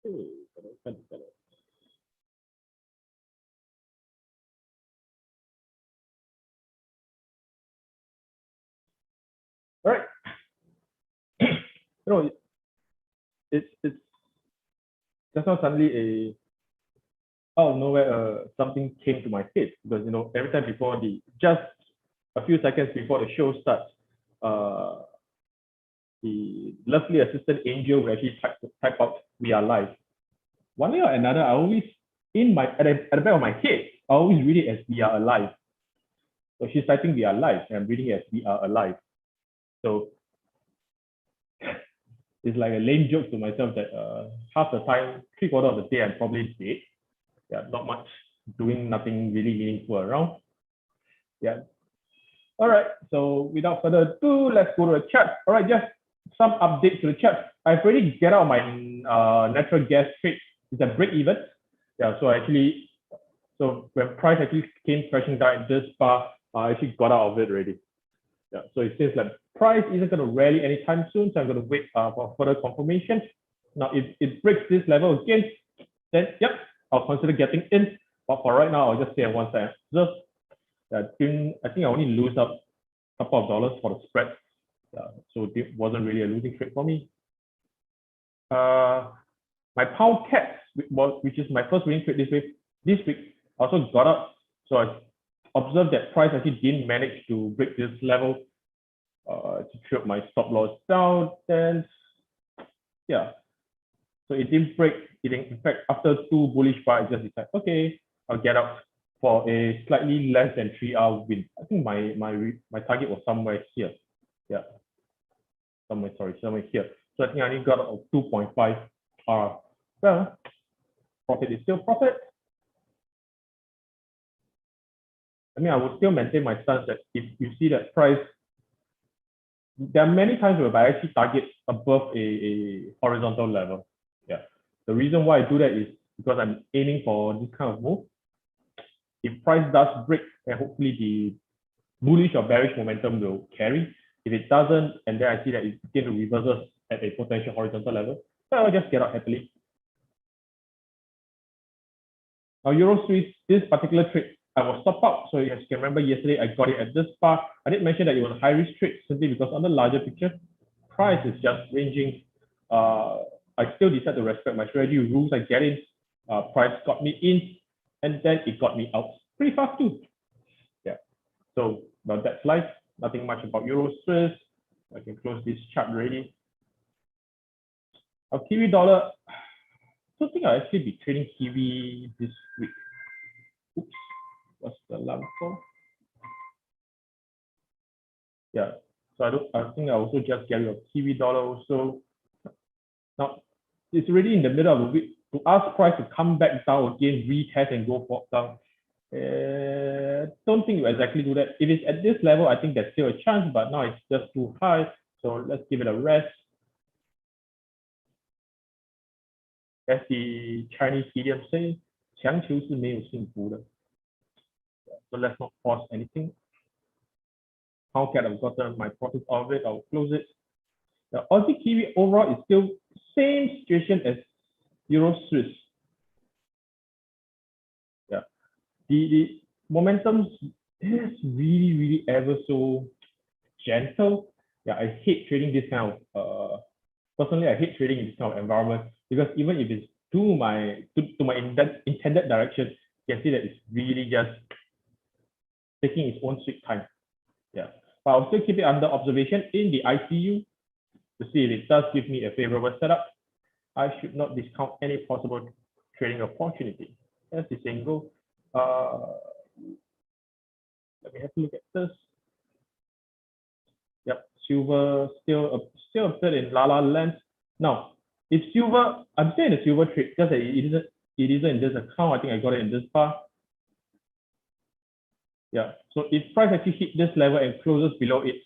All right. It's just now suddenly out of nowhere something came to my head, because every time before just a few seconds before the show starts, the lovely assistant Angel will actually type out "We are live." One way or another, I always at the back of my head, I always read it as "We are alive." So she's typing "We are live," and I'm reading it as "We are alive." So it's like a lame joke to myself that half the time, 3/4 of the day, I'm probably dead. Yeah, not much doing, nothing really meaningful around. Yeah. All right. So without further ado, let's go to the chart. All right, just some updates to the chart. I've already get out my natural gas trade. It's a break even. Yeah. So when price actually came crashing down at this bar, I actually got out of it already. Yeah. So it seems like price isn't going to rally anytime soon. So I'm going to wait for further confirmation. Now, if it breaks this level again, then yep, I'll consider getting in. But for right now, I'll just stay on one side. Just I think I only lose up a couple of dollars for the spread. So it wasn't really a losing trade for me. My pound cat, which is my first winning trade this week, also got up. So I observed that price actually didn't manage to break this level to trip my stop loss down. Then yeah, so it didn't break. In fact, after two bullish bars, I just decided, okay, I'll get out for a slightly less than 3-hour win. I think my target was somewhere here. Yeah, somewhere here. So I think I only got a 2.5 R. Well, profit is still profit. I mean, I would still maintain my stance that if you see that price, there are many times where I actually target above a horizontal level. Yeah. The reason why I do that is because I'm aiming for this kind of move. If price does break, then hopefully the bullish or bearish momentum will carry. If it doesn't, and then I see that it again reverses at a potential horizontal level, then I'll just get out happily. Now, Euro Swiss, this particular trade, I was stop out. So as you can remember, yesterday I got it at this bar. I did mention that it was a high risk trade simply because on the larger picture, price is just ranging. I still decide to respect my strategy rules. I get in, price got me in, and then it got me out pretty fast too. Yeah. So now that's life. Nothing much about Euro Swiss. I can close this chart already. Our Kiwi dollar. I don't think I'll actually be trading Kiwi this week. Oops. What's the alarm for? Yeah. So I think I also just get rid of Kiwi dollar also. Now it's already in the middle of the week. To ask price to come back down again, retest and go down. Don't think you exactly do that. If it's at this level, I think there's still a chance, but now it's just too high. So let's give it a rest. As the Chinese idiom say, 强求是没有幸福的. So let's not force anything. How can I've gotten my profit out of it? I'll close it. The Aussie Kiwi overall is still same situation as Euro Swiss. Yeah, the momentum is really ever so gentle. Yeah, I hate trading this kind of personally, I hate trading in this kind of environment because even if it's to my intended direction, you can see that it's really just taking its own sweet time. Yeah, but I'll still keep it under observation in the ICU to see if it does give me a favorable setup. I should not discount any possible trading opportunity. As the saying goes. Let me have a look at this. Yep, silver still a bit in la la land. Now, if silver, I'm still in the silver trade because it isn't in this account. I think I got it in this bar. Yeah, so if price actually hit this level and closes below it,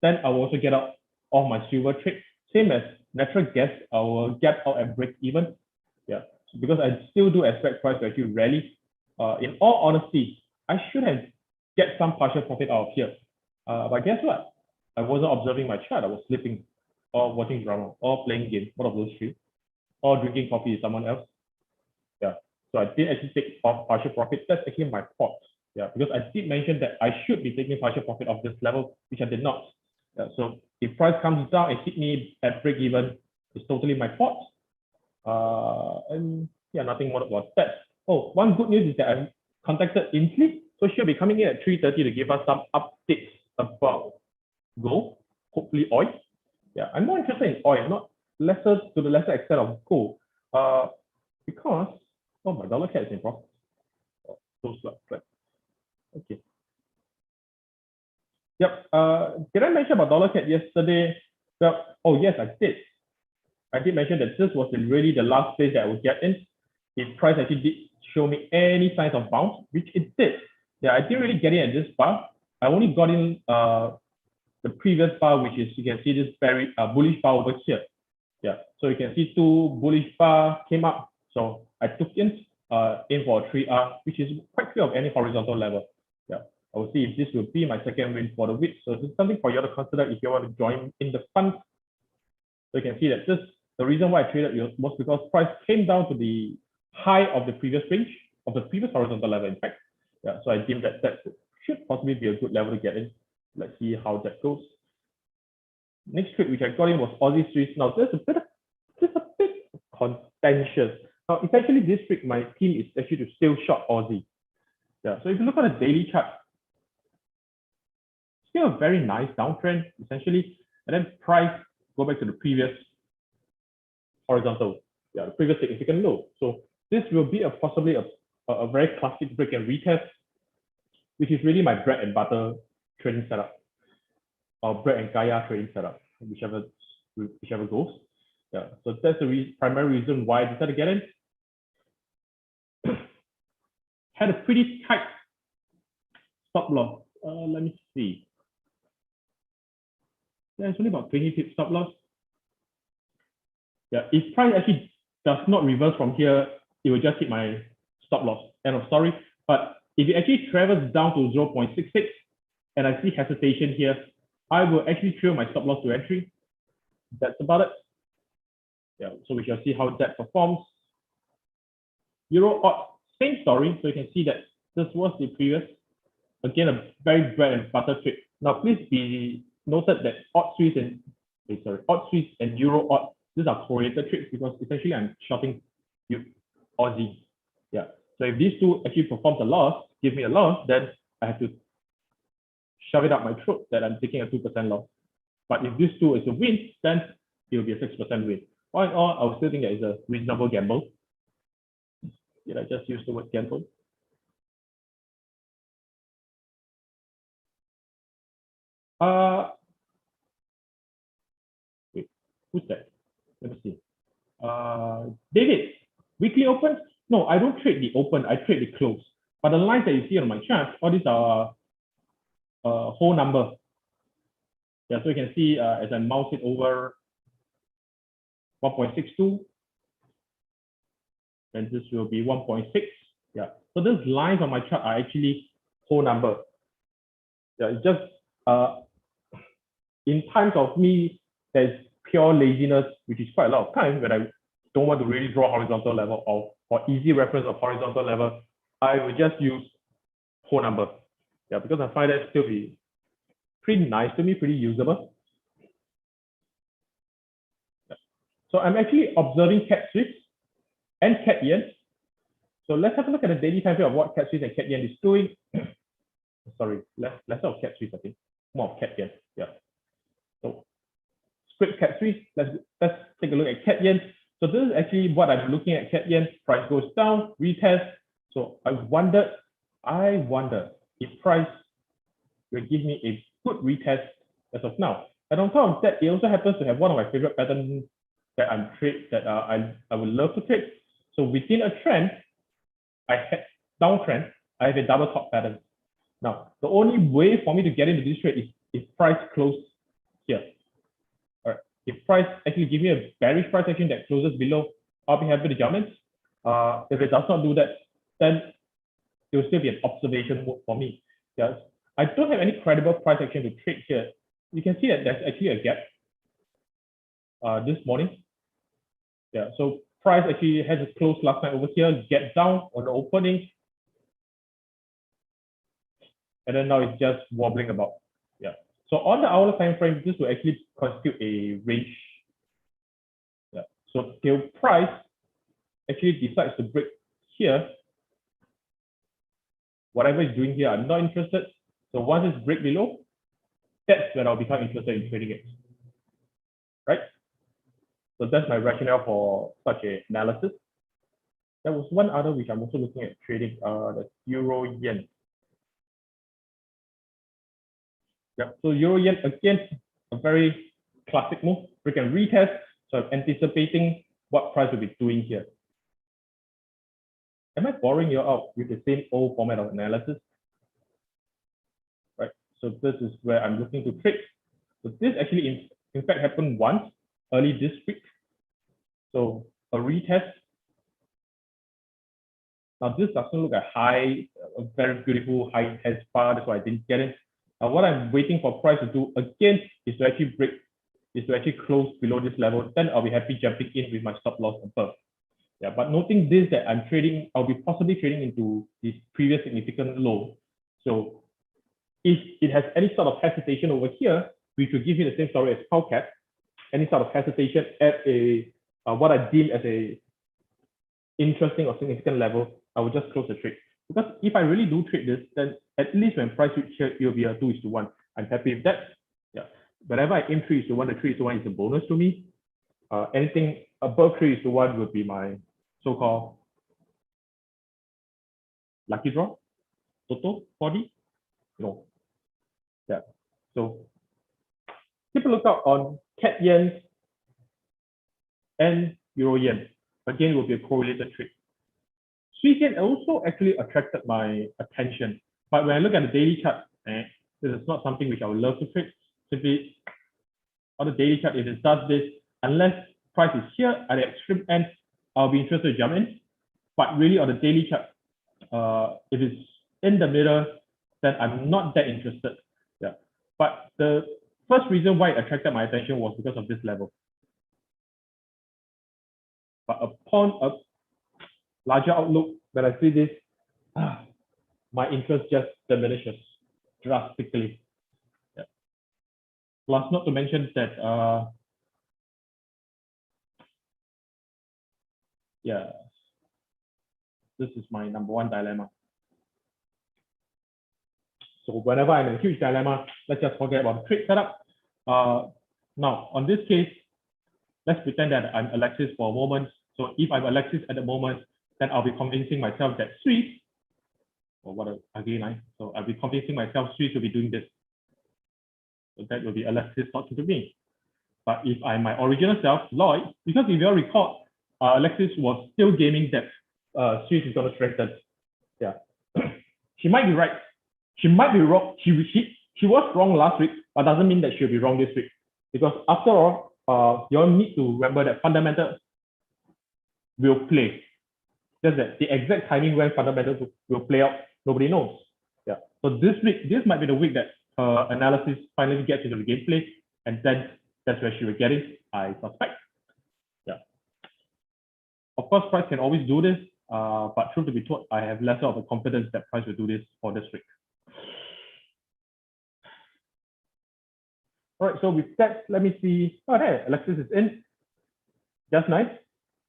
then I will also get out of my silver trade. Same as natural gas, I will get out and break even. Yeah, so because I still do expect price to actually rally. In all honesty, I should have get some partial profit out of here. But guess what? I wasn't observing my chart. I was sleeping or watching drama or playing games, one of those three. or drinking coffee with someone else. Yeah. So I did actually take off partial profit. That's actually my fault. Yeah, because I did mention that I should be taking partial profit of this level, which I did not. Yeah, so if price comes down and hit me at break even, it's totally my fault. And yeah, nothing more about that. Oh, one good news is that I'm contacted Inslee, so she'll be coming in at 3:30 to give us some updates about gold, hopefully oil. Yeah, I'm more interested in oil, not lesser to the lesser extent of gold, because my dollar cat is in profit. So flat. Okay. Yep. Did I mention about dollar cat yesterday? Well, oh yes, I did. I did mention that this was really the last place that I would get in. If price actually did show me any signs of bounce, which it did. Yeah, I didn't really get in at this bar. I only got in the previous bar, which is, you can see this very bullish bar over here. Yeah, so you can see two bullish bar came up. So I took in for a 3R, which is quite clear of any horizontal level. Yeah, I will see if this will be my second win for the week. So this is something for you to consider if you want to join in the fund. So you can see that the reason why I traded was because price came down to the high of the previous range, of the previous horizontal level, in fact. Yeah, so I deemed that should possibly be a good level to get in. Let's see how that goes. Next trade which I got in was Aussie Swiss. Now there's a bit contentious. Now essentially this trick, my team is actually to still short Aussie. Yeah, so if you look at the daily chart, still a very nice downtrend essentially, and then price go back to the previous horizontal, yeah, the previous significant low. So this will be possibly a very classic break and retest, which is really my bread and butter trading setup, or bread and kaya trading setup, whichever goes. Yeah, so that's the primary reason why I decided to get in. Had a pretty tight stop loss. Let me see. Yeah, it's only about 20 pips stop loss. Yeah, if price actually does not reverse from here, it will just hit my stop loss. End of story. But if it actually travels down to 0.66 and I see hesitation here, I will actually trail my stop loss to entry. That's about it. Yeah, so we shall see how that performs. Euro odd, same story. So you can see that this was the previous. Again, a very bread and butter trade. Now, please be noted that odd Swiss and Euro odd, these are correlated trades because essentially I'm shorting Aussie. Yeah. So if these two actually performs a loss, give me a loss, then I have to shove it up my throat that I'm taking a 2% loss. But if this two is a win, then it will be a 6% win. All in all, I would still think that is a reasonable gamble. Did I just use the word gamble? Wait, who's that? Let me see. David, weekly open? No, I don't trade the open, I trade the close. But the lines that you see on my chart, all these are whole number. Yeah, so you can see as I mouse it over 1.62, and this will be 1.6. Yeah, so these lines on my chart are actually whole number. Yeah, it's just in times of me, there's pure laziness, which is quite a lot of times when I don't want to really draw horizontal level or easy reference of horizontal level, I will just use whole number. Yeah, because I find that still be pretty nice to me, pretty usable. Yeah. So I'm actually observing CAD Swiss and CAD Yen. So let's have a look at the daily time frame of what CAD Swiss and CAD Yen is doing. Sorry, less of CAD Swiss, I think. More of CAD Yen. Yeah. So script CAD Swiss, let's take a look at CAD Yen. So this is actually what I'm looking at. CAD Yen price goes down, retest. So I wonder if price will give me a good retest as of now. And on top of that, it also happens to have one of my favorite patterns that I would love to trade. So within a trend, downtrend, I have a double top pattern. Now, the only way for me to get into this trade is if price closes here. All right. If price actually give me a bearish price action that closes below, I'll be happy to jump in. If it does not do that, then it will still be an observation mode for me. Yes, I don't have any credible price action to trade here. You can see that there's actually a gap this morning. Yeah, so price actually has a close last night over here, get down on the opening, and then now it's just wobbling about. Yeah. So on the hourly time frame, this will actually constitute a range. Yeah. So till price actually decides to break here, whatever it's doing here, I'm not interested. So once it's break below, that's when I'll become interested in trading it. Right? So that's my rationale for such an analysis. There was one other which I'm also looking at trading, the Euro Yen. Yeah, so Euro Yen, again, a very classic move. We can retest, so I'm anticipating what price will be doing here. Am I boring you out with the same old format of analysis? Right, so this is where I'm looking to trade. So this actually, in fact, happened once early this week. So a retest. Now this doesn't look a high, a very beautiful high test bar, that's why I didn't get it. Now what I'm waiting for price to do again is to actually break, is to actually close below this level. Then I'll be happy jumping in with my stop loss above. Yeah, but noting this, that I'm trading, I'll be possibly trading into this previous significant low. So if it has any sort of hesitation over here, which will give you the same story as Powcat, any sort of hesitation at a what I deem as a interesting or significant level, I will just close the trade. Because if I really do trade this, then at least when price reach here, it will be a 2:1. I'm happy with that. Yeah. Whenever I aim 3:1, the 3:1 is a bonus to me. Anything above 3:1 would be my so-called lucky draw, Toto 4D. No. Yeah. So keep a lookout on CAD Yen and Euro Yen. Again, will be a correlated trade. Swiss Yen also actually attracted my attention. But when I look at the daily chart, this is not something which I would love to trade. Simply on the daily chart, if it does this, unless price is here at the extreme end, I'll be interested to jump in. But really on the daily chart, if it's in the middle, then I'm not that interested. Yeah. But the first reason why it attracted my attention was because of this level. But upon a larger outlook, when I see this, my interest just diminishes drastically. Yeah. Plus, not to mention that, yeah, this is my number one dilemma. So whenever I'm in a huge dilemma, let's just forget about the trade setup. Now, on this case, let's pretend that I'm Alexis for a moment. So if I'm Alexis at the moment, then I'll be convincing myself that Swiss, or what again, so I'll be convincing myself Swiss will be doing this. So that will be Alexis talking to me. But if I'm my original self, Lloyd, because if you all recall, Alexis was still gaming that Swiss is going to strengthen. Yeah, she might be right. She might be wrong. She was wrong last week, but doesn't mean that she'll be wrong this week. Because after all, you all need to remember that fundamentals will play. Just that the exact timing when fundamentals will play out, nobody knows. Yeah. So this week, this might be the week that analysis finally gets into the gameplay, and then that's where she will get it, I suspect. Yeah. Of course, price can always do this, but truth to be told, I have lesser of a confidence that price will do this for this week. All right, so with that, let me see. Oh, hey, Alexis is in. Just nice.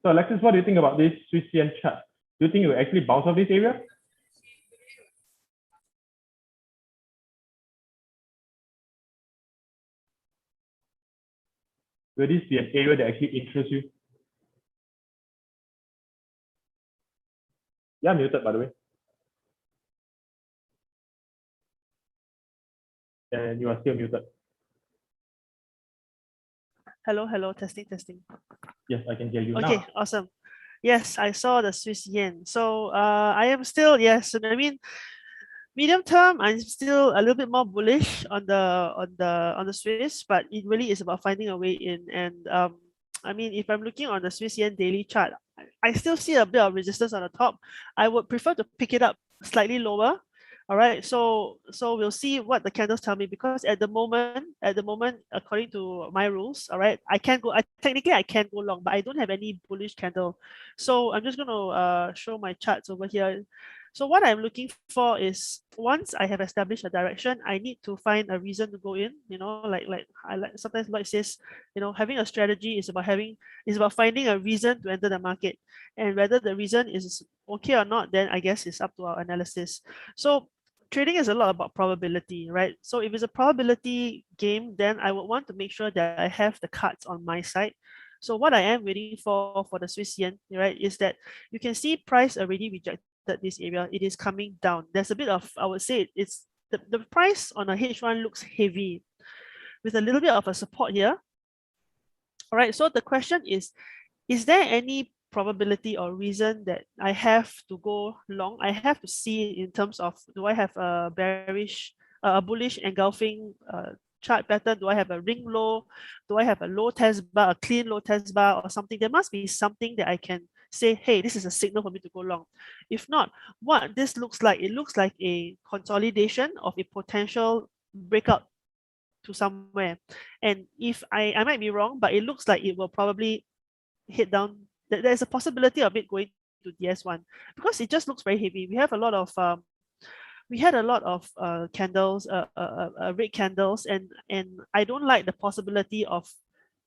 So Alexis, what do you think about this Swiss Yen chart? Do you think it will actually bounce off this area? Will this be an area that actually interests you? Yeah, muted, by the way. And you are still muted. Hello, testing. Yes, I can hear you now. Okay, awesome. Yes, I saw the Swiss yen. So I am still, yes, I mean, medium term, I'm still a little bit more bullish on the Swiss, but it really is about finding a way in. And I mean, if I'm looking on the Swiss yen daily chart, I still see a bit of resistance on the top. I would prefer to pick it up slightly lower, All right, so we'll see what the candles tell me, because at the moment, according to my rules, all right, I can go. Technically I can go long, but I don't have any bullish candle. So I'm just going to show my charts over here. So what I'm looking for is, once I have established a direction, I need to find a reason to go in. You know, sometimes Lloyd says, you know, having a strategy is about finding a reason to enter the market, and whether the reason is okay or not, then I guess it's up to our analysis. So trading is a lot about probability, right? So if it's a probability game, then I would want to make sure that I have the cards on my side. So what I am waiting for the Swiss yen, right, is that you can see price already rejected this area. It is coming down. There's a bit of, I would say it's the price on a H1 looks heavy with a little bit of a support here. All right, so the question is there any probability or reason that I have to go long? I have to see in terms of, do I have a bearish, a bullish engulfing chart pattern? Do I have a ring low? Do I have a low test bar, a clean low test bar or something? There must be something that I can say, hey, this is a signal for me to go long. If not, what this looks like, it looks like a consolidation of a potential breakout to somewhere. And if I might be wrong, but it looks like it will probably hit down. There's a possibility of it going to DS1 because it just looks very heavy. We have a lot of candles, red candles, and I don't like the possibility of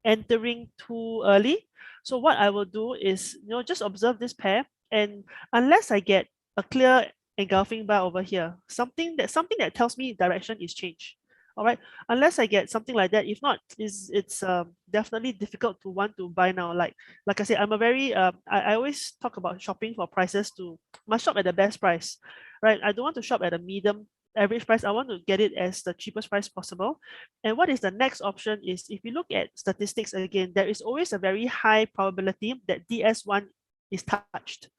entering too early. So what I will do is, you know, just observe this pair, and unless I get a clear engulfing bar over here, something that tells me direction is changed. All right, unless I get something like that. If not, it's definitely difficult to want to buy now. Like I said, I'm a very I always talk about shopping for prices. To must shop at the best price, right? I don't want to shop at a medium average price. I want to get it as the cheapest price possible. And what is the next option is, if you look at statistics again, there is always a very high probability that DS1 is touched.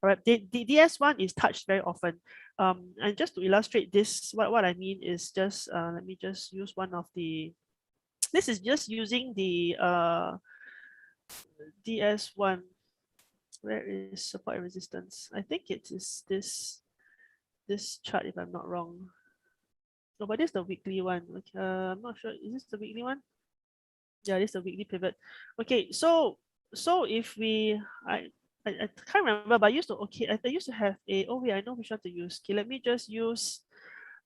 All right, the DS1 is touched very often. And just to illustrate this, what I mean is just, let me just use one of the, this is just using the DS1. Where is support and resistance? I think it is this chart, if I'm not wrong. No, but this is the weekly one. Okay, I'm not sure. Is this the weekly one? Yeah, this is the weekly pivot. Okay, so if we, I can't remember, but I used to, okay, I used to have a, oh wait, I know which one to use. Okay, let me just use,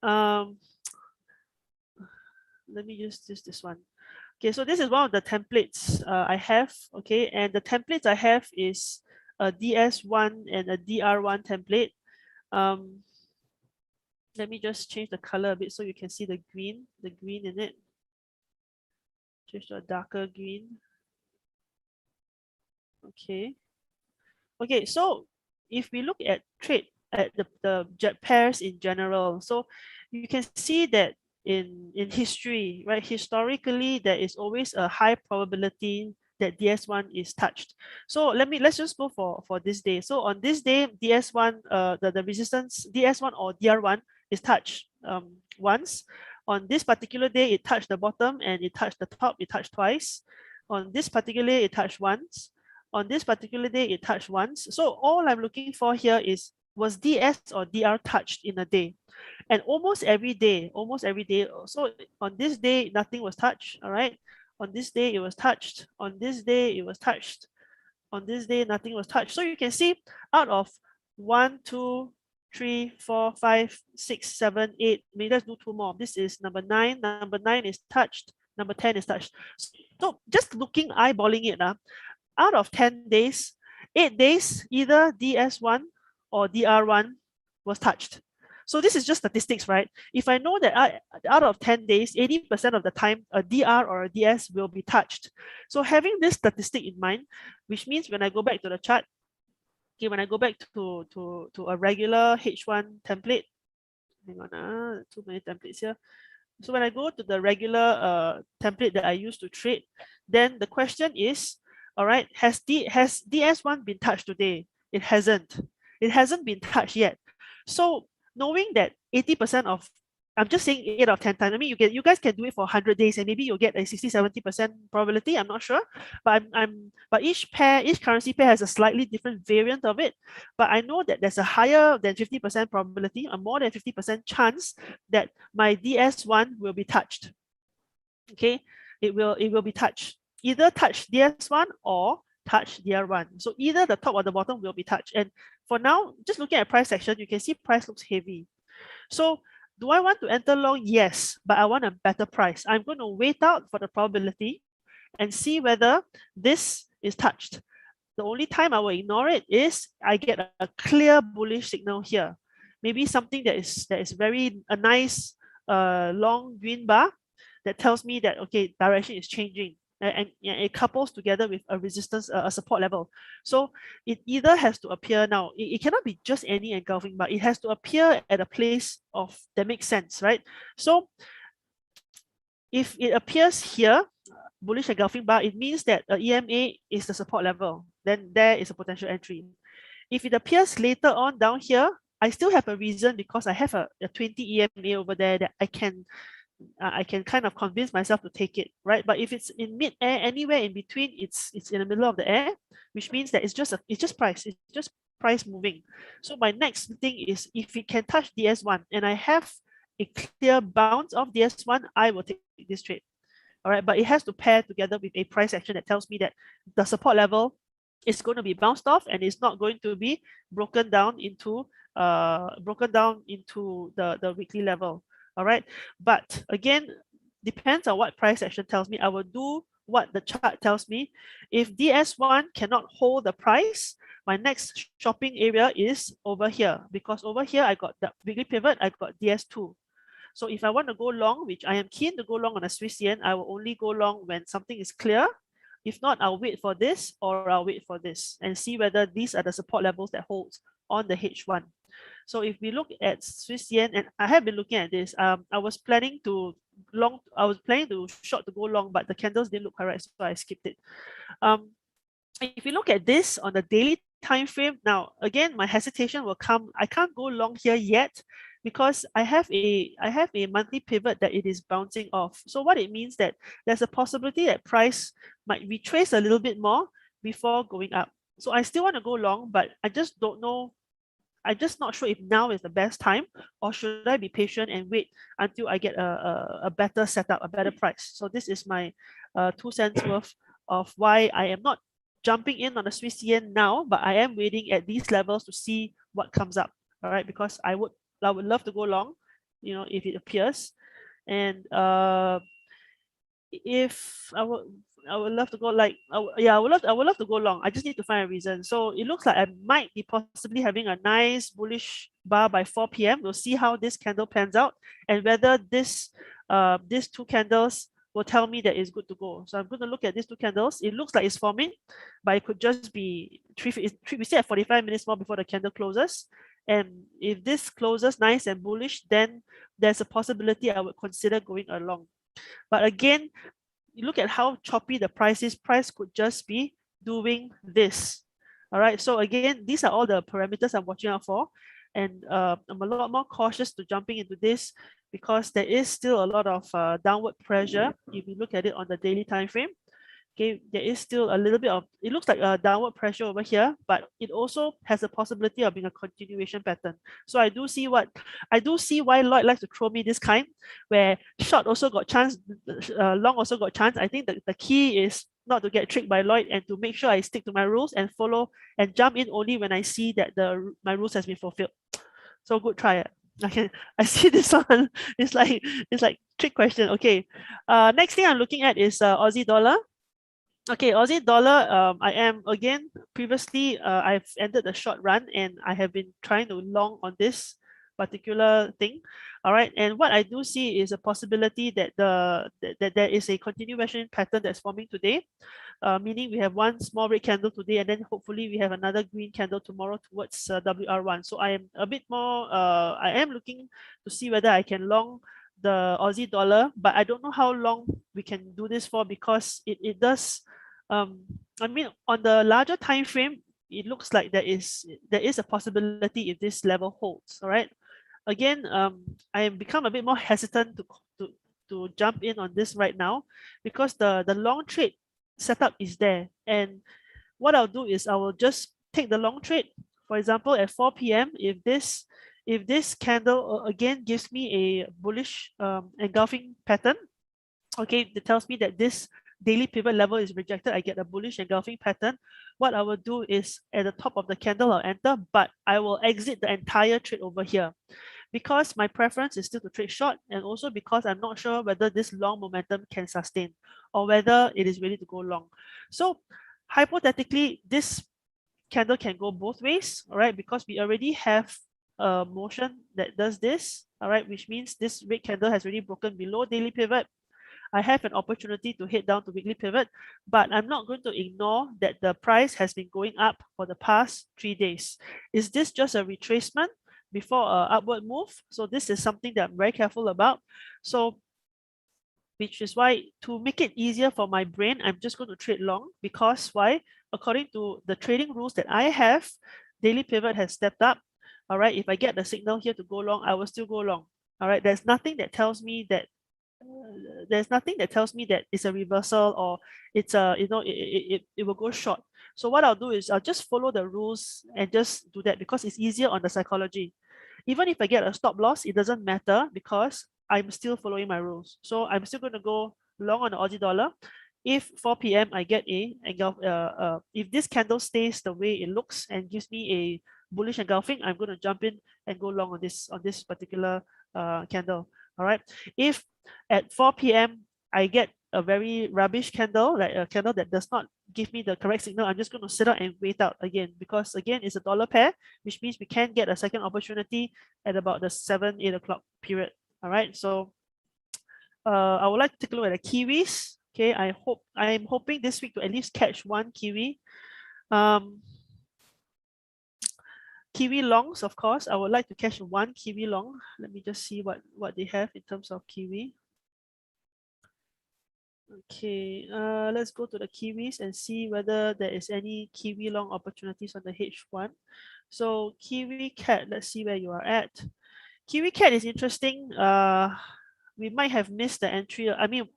let me use this one. Okay, so this is one of the templates I have, okay, and the templates I have is a DS1 and a DR1 template. Let me just change the color a bit so you can see the green in it. Change to a darker green. Okay. Okay, so if we look at trade at the pairs in general, so you can see that in history, right? Historically, there is always a high probability that DS1 is touched. So let's just go for this day. So on this day, DS1, the resistance DS1 or DR1 is touched once. On this particular day, it touched the bottom and it touched the top. It touched twice. On this particular day, it touched once. On this particular day, it touched once. So all I'm looking for here is, was DS or DR touched in a day? And almost every day, so on this day, nothing was touched, all right? On this day, it was touched. On this day, it was touched. On this day, nothing was touched. So you can see, out of 1, 2, 3, 4, 5, 6, 7, 8, maybe let's do 2 more. This is number 9. Number 9 is touched. Number 10 is touched. So just looking, eyeballing it, out of 10 days, 8 days, either DS1 or DR1 was touched. So this is just statistics, right? If I know that out of 10 days, 80% of the time, a DR or a DS will be touched. So having this statistic in mind, which means when I go back to the chart, okay, when I go back to a regular H1 template, hang on, too many templates here. So when I go to the regular template that I use to trade, then the question is, all right, has DS1 been touched today? It hasn't. It hasn't been touched yet. So knowing that 80% of I'm just saying 8 out of 10 times. I mean, you guys can do it for 100 days and maybe you'll get a 60-70% probability. I'm not sure, but but each currency pair has a slightly different variant of it. But I know that there's a higher than 50% probability, a more than 50% chance that my DS1 will be touched. Okay, it will be touched. Either touch DS1 or touch DR1. So either the top or the bottom will be touched. And for now, just looking at price action, you can see price looks heavy. So do I want to enter long? Yes, but I want a better price. I'm going to wait out for the probability and see whether this is touched. The only time I will ignore it is I get a clear bullish signal here. Maybe something that is a nice long green bar that tells me that, okay, direction is changing. And it couples together with a resistance, a support level. So it either has to appear now, it cannot be just any engulfing bar. It has to appear at a place that makes sense, right? So if it appears here, bullish engulfing bar, it means that EMA is the support level. Then there is a potential entry. If it appears later on down here, I still have a reason because I have a 20 EMA over there that I can kind of convince myself to take it, right? But if it's in mid-air, anywhere in between, it's in the middle of the air, which means that it's just price moving. So my next thing is if it can touch DS1 and I have a clear bounce of DS1, I will take this trade. All right, but it has to pair together with a price action that tells me that the support level is going to be bounced off and it's not going to be broken down into the weekly level. All right, but again, depends on what price action tells me. I will do what the chart tells me. If DS1 cannot hold the price, my next shopping area is over here, because over here I got the weekly pivot, I got DS2. So if I want to go long, which I am keen to go long on a Swiss yen, I will only go long when something is clear. If not, I'll wait for this or I'll wait for this and see whether these are the support levels that holds on the H1. So if we look at Swiss yen, and I have been looking at this, I was planning to short to go long, but the candles didn't look correct, so I skipped it. If you look at this on the daily time frame, now again, my hesitation will come. I can't go long here yet because I have a monthly pivot that it is bouncing off. So what it means that there's a possibility that price might retrace a little bit more before going up. So I still want to go long, but I just don't know. I'm just not sure if now is the best time, or should I be patient and wait until I get a better setup, a better price. So this is my 2 cents worth of why I am not jumping in on the Swiss yen now, but I am waiting at these levels to see what comes up. All right, because I would love to go long, if it appears, and if I would love to go I would love to go long. I just need to find a reason. So it looks like I might be possibly having a nice bullish bar by 4 p.m. We'll see how this candle pans out and whether these 2 candles will tell me that it's good to go. So I'm going to look at these 2 candles. It looks like it's forming, but it could just be we still have 45 minutes more before the candle closes. And if this closes nice and bullish, then there's a possibility I would consider going along. But again, you look at how choppy the price is. Price could just be doing this. All right. So again, these are all the parameters I'm watching out for. And I'm a lot more cautious to jumping into this because there is still a lot of downward pressure if you look at it on the daily time frame. Okay, there is still a little bit of, it looks like a downward pressure over here, but it also has a possibility of being a continuation pattern. So I do see why Lloyd likes to throw me this kind, where short also got chance, long also got chance. I think the key is not to get tricked by Lloyd and to make sure I stick to my rules and follow and jump in only when I see that my rules has been fulfilled. So good try it. I see this one. It's like trick question. Okay. Next thing I'm looking at is Aussie dollar. Okay, Aussie dollar, I am again, previously I've ended the short run and I have been trying to long on this particular thing. All right, and what I do see is a possibility that that there is a continuation pattern that's forming today, meaning we have one small red candle today and then hopefully we have another green candle tomorrow towards WR1. So I am a bit more, I am looking to see whether I can long the Aussie dollar, but I don't know how long we can do this for because it does, I mean, on the larger time frame, it looks like there is a possibility if this level holds. All right, again, I have become a bit more hesitant to jump in on this right now, because the long trade setup is there. And what I'll do is I will just take the long trade. For example, at 4 p.m., if this candle again gives me a bullish engulfing pattern, okay, it tells me that this daily pivot level is rejected, I get a bullish engulfing pattern. What I will do is at the top of the candle, I'll enter, but I will exit the entire trade over here, because my preference is still to trade short, and also because I'm not sure whether this long momentum can sustain or whether it is ready to go long. So hypothetically, this candle can go both ways, all right, because we already have a motion that does this, all right, which means this red candle has already broken below daily pivot. I have an opportunity to head down to weekly pivot, but I'm not going to ignore that the price has been going up for the past 3 days. Is this just a retracement before an upward move? So this is something that I'm very careful about. So which is why, to make it easier for my brain, I'm just going to trade long, because why? According to the trading rules that I have, daily pivot has stepped up. All right, if I get the signal here to go long, I will still go long. All right, there's nothing that tells me that it's a reversal, or it's a, it will go short. So what I'll do is I'll just follow the rules and just do that, because it's easier on the psychology. Even if I get a stop loss, it doesn't matter, because I'm still following my rules. So I'm still going to go long on the Aussie dollar. If 4 p.m. I get if this candle stays the way it looks and gives me a bullish engulfing, I'm going to jump in and go long on this particular candle. All right. If at 4 p.m. I get a very rubbish candle, like a candle that does not give me the correct signal, I'm just going to sit out and wait out again, because again, it's a dollar pair, which means we can get a second opportunity at about the 7-8 o'clock period. All right. So I would like to take a look at the Kiwis. Okay. I'm hoping this week to at least catch one Kiwi. Kiwi longs, of course, I would like to catch one Kiwi long. Let me just see what they have in terms of Kiwi. Okay, let's go to the Kiwis and see whether there is any Kiwi long opportunities on the H1. So Kiwi Cat, let's see where you are at. Kiwi Cat is interesting. We might have missed the entry. I mean,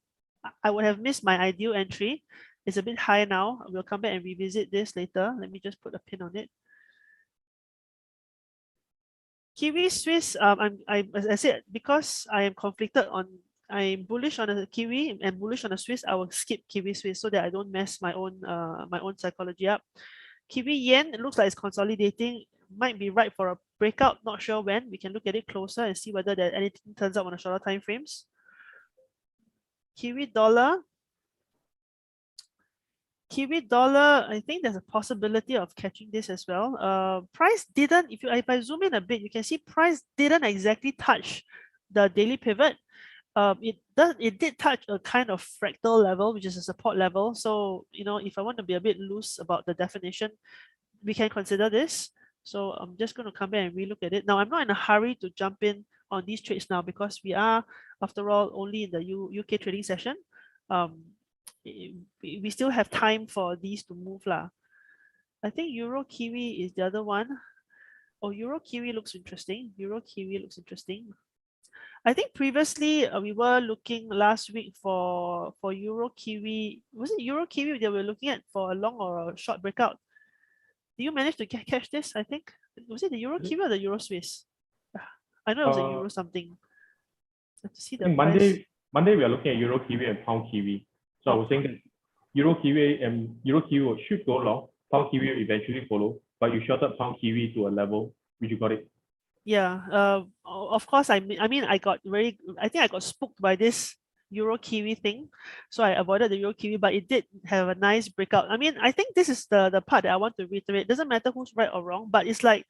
I would have missed my ideal entry. It's a bit high now. We'll come back and revisit this later. Let me just put a pin on it. Kiwi Swiss, as I said, because I am conflicted on, I'm bullish on the Kiwi and bullish on the Swiss, I will skip Kiwi Swiss so that I don't mess my own psychology up. Kiwi Yen, it looks like it's consolidating, might be right for a breakout, not sure when. We can look at it closer and see whether there anything turns up on the shorter time frames. Kiwi Dollar, I think there's a possibility of catching this as well. Price didn't, if I zoom in a bit, you can see price didn't exactly touch the daily pivot. It did touch a kind of fractal level, which is a support level. So, if I want to be a bit loose about the definition, we can consider this. So I'm just going to come back and relook at it. Now, I'm not in a hurry to jump in on these trades now, because we are, after all, only in the UK trading session. We still have time for these to move lah. I think Euro Kiwi is the other one. Oh, Euro Kiwi looks interesting. I think previously we were looking last week for Euro Kiwi. Was it Euro Kiwi that we're looking at for a long or a short breakout? Did you manage to catch this? I think, was it the Euro Kiwi or the Euro Swiss? I know it was a Euro something. Let's see the price. Monday we are looking at Euro Kiwi and Pound Kiwi. So I was saying that Euro Kiwi should go long. Pound Kiwi will eventually follow, but you shorted Pound Kiwi to a level which you got it. Yeah. Of course. I mean, I think I got spooked by this Euro Kiwi thing, so I avoided the Euro Kiwi. But it did have a nice breakout. I mean, I think this is the part that I want to reiterate. It doesn't matter who's right or wrong, but it's like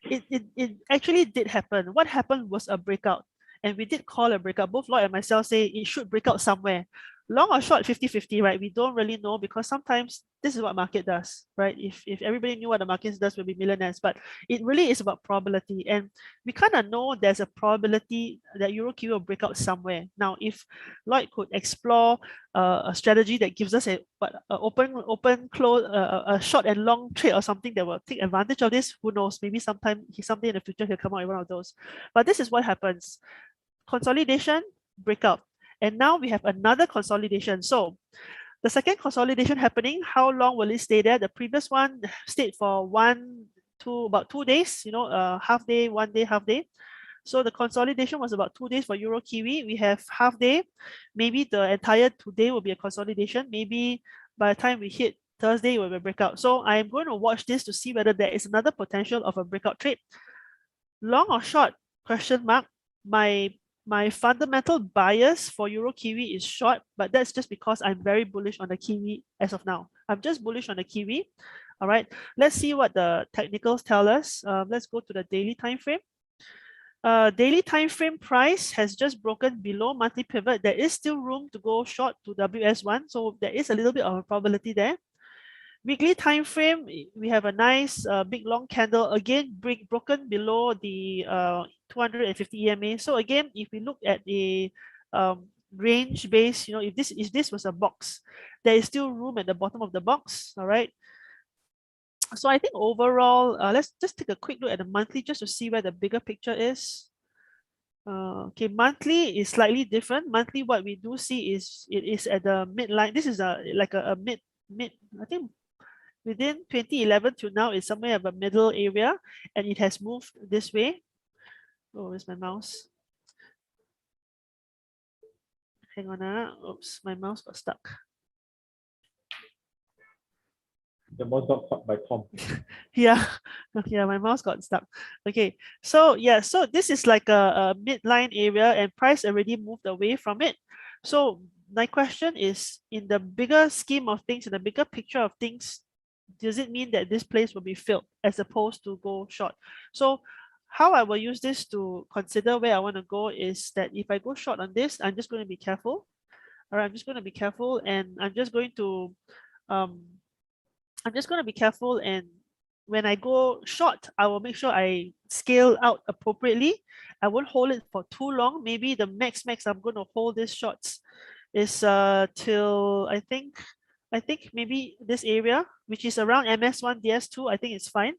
it actually did happen. What happened was a breakout, and we did call a breakout. Both Lloyd and myself say it should break out somewhere. Long or short, 50-50, right? We don't really know, because sometimes this is what market does, right? If everybody knew what the market does, we'll be millionaires. But it really is about probability, and we kind of know there's a probability that Euro Kiwi will break out somewhere. Now, if Lloyd could explore a strategy that gives us a open close, a short and long trade or something that will take advantage of this, who knows? Maybe someday in the future he'll come out with one of those. But this is what happens: consolidation, breakout, and now we have another consolidation. So the second consolidation happening, how long will it stay there? The previous one stayed for about 2 days, half day, 1 day, half day. So the consolidation was about 2 days for Euro Kiwi. We have half day. Maybe the entire today will be a consolidation. Maybe by the time we hit Thursday, it will be a breakout. So I'm going to watch this to see whether there is another potential of a breakout trade. Long or short, question mark. My fundamental bias for Euro Kiwi is short, but that's just because I'm very bullish on the Kiwi as of now. I'm just bullish on the Kiwi. All right, let's see what the technicals tell us. Let's go to the daily time frame. Daily time frame price has just broken below monthly pivot. There is still room to go short to WS1, so there is a little bit of a probability there. Weekly time frame, we have a nice big long candle, again broken below the 250 EMA. So again, if we look at the range base, if this was a box, there is still room at the bottom of the box. All right. So I think overall, let's just take a quick look at the monthly just to see where the bigger picture is. Okay, monthly is slightly different. Monthly, what we do see is it is at the midline. This is like a mid. I think within 2011 to now is somewhere of a middle area, and it has moved this way. Oh, where's my mouse? Hang on. Oops, my mouse got stuck. The mouse got stuck by Tom. Yeah, my mouse got stuck. Okay, so yeah, so this is like a midline area, and price already moved away from it. So my question is, in the bigger scheme of things, in the bigger picture of things, does it mean that this place will be filled as opposed to go short? So how I will use this to consider where I want to go is that if I go short on this, I'm just going to be careful. All right, I'm just going to be careful, and I'm just going to be careful, and when I go short, I will make sure I scale out appropriately. I won't hold it for too long. Maybe the max I'm going to hold this shorts is till I think maybe this area, which is around MS1, DS2, I think it's fine.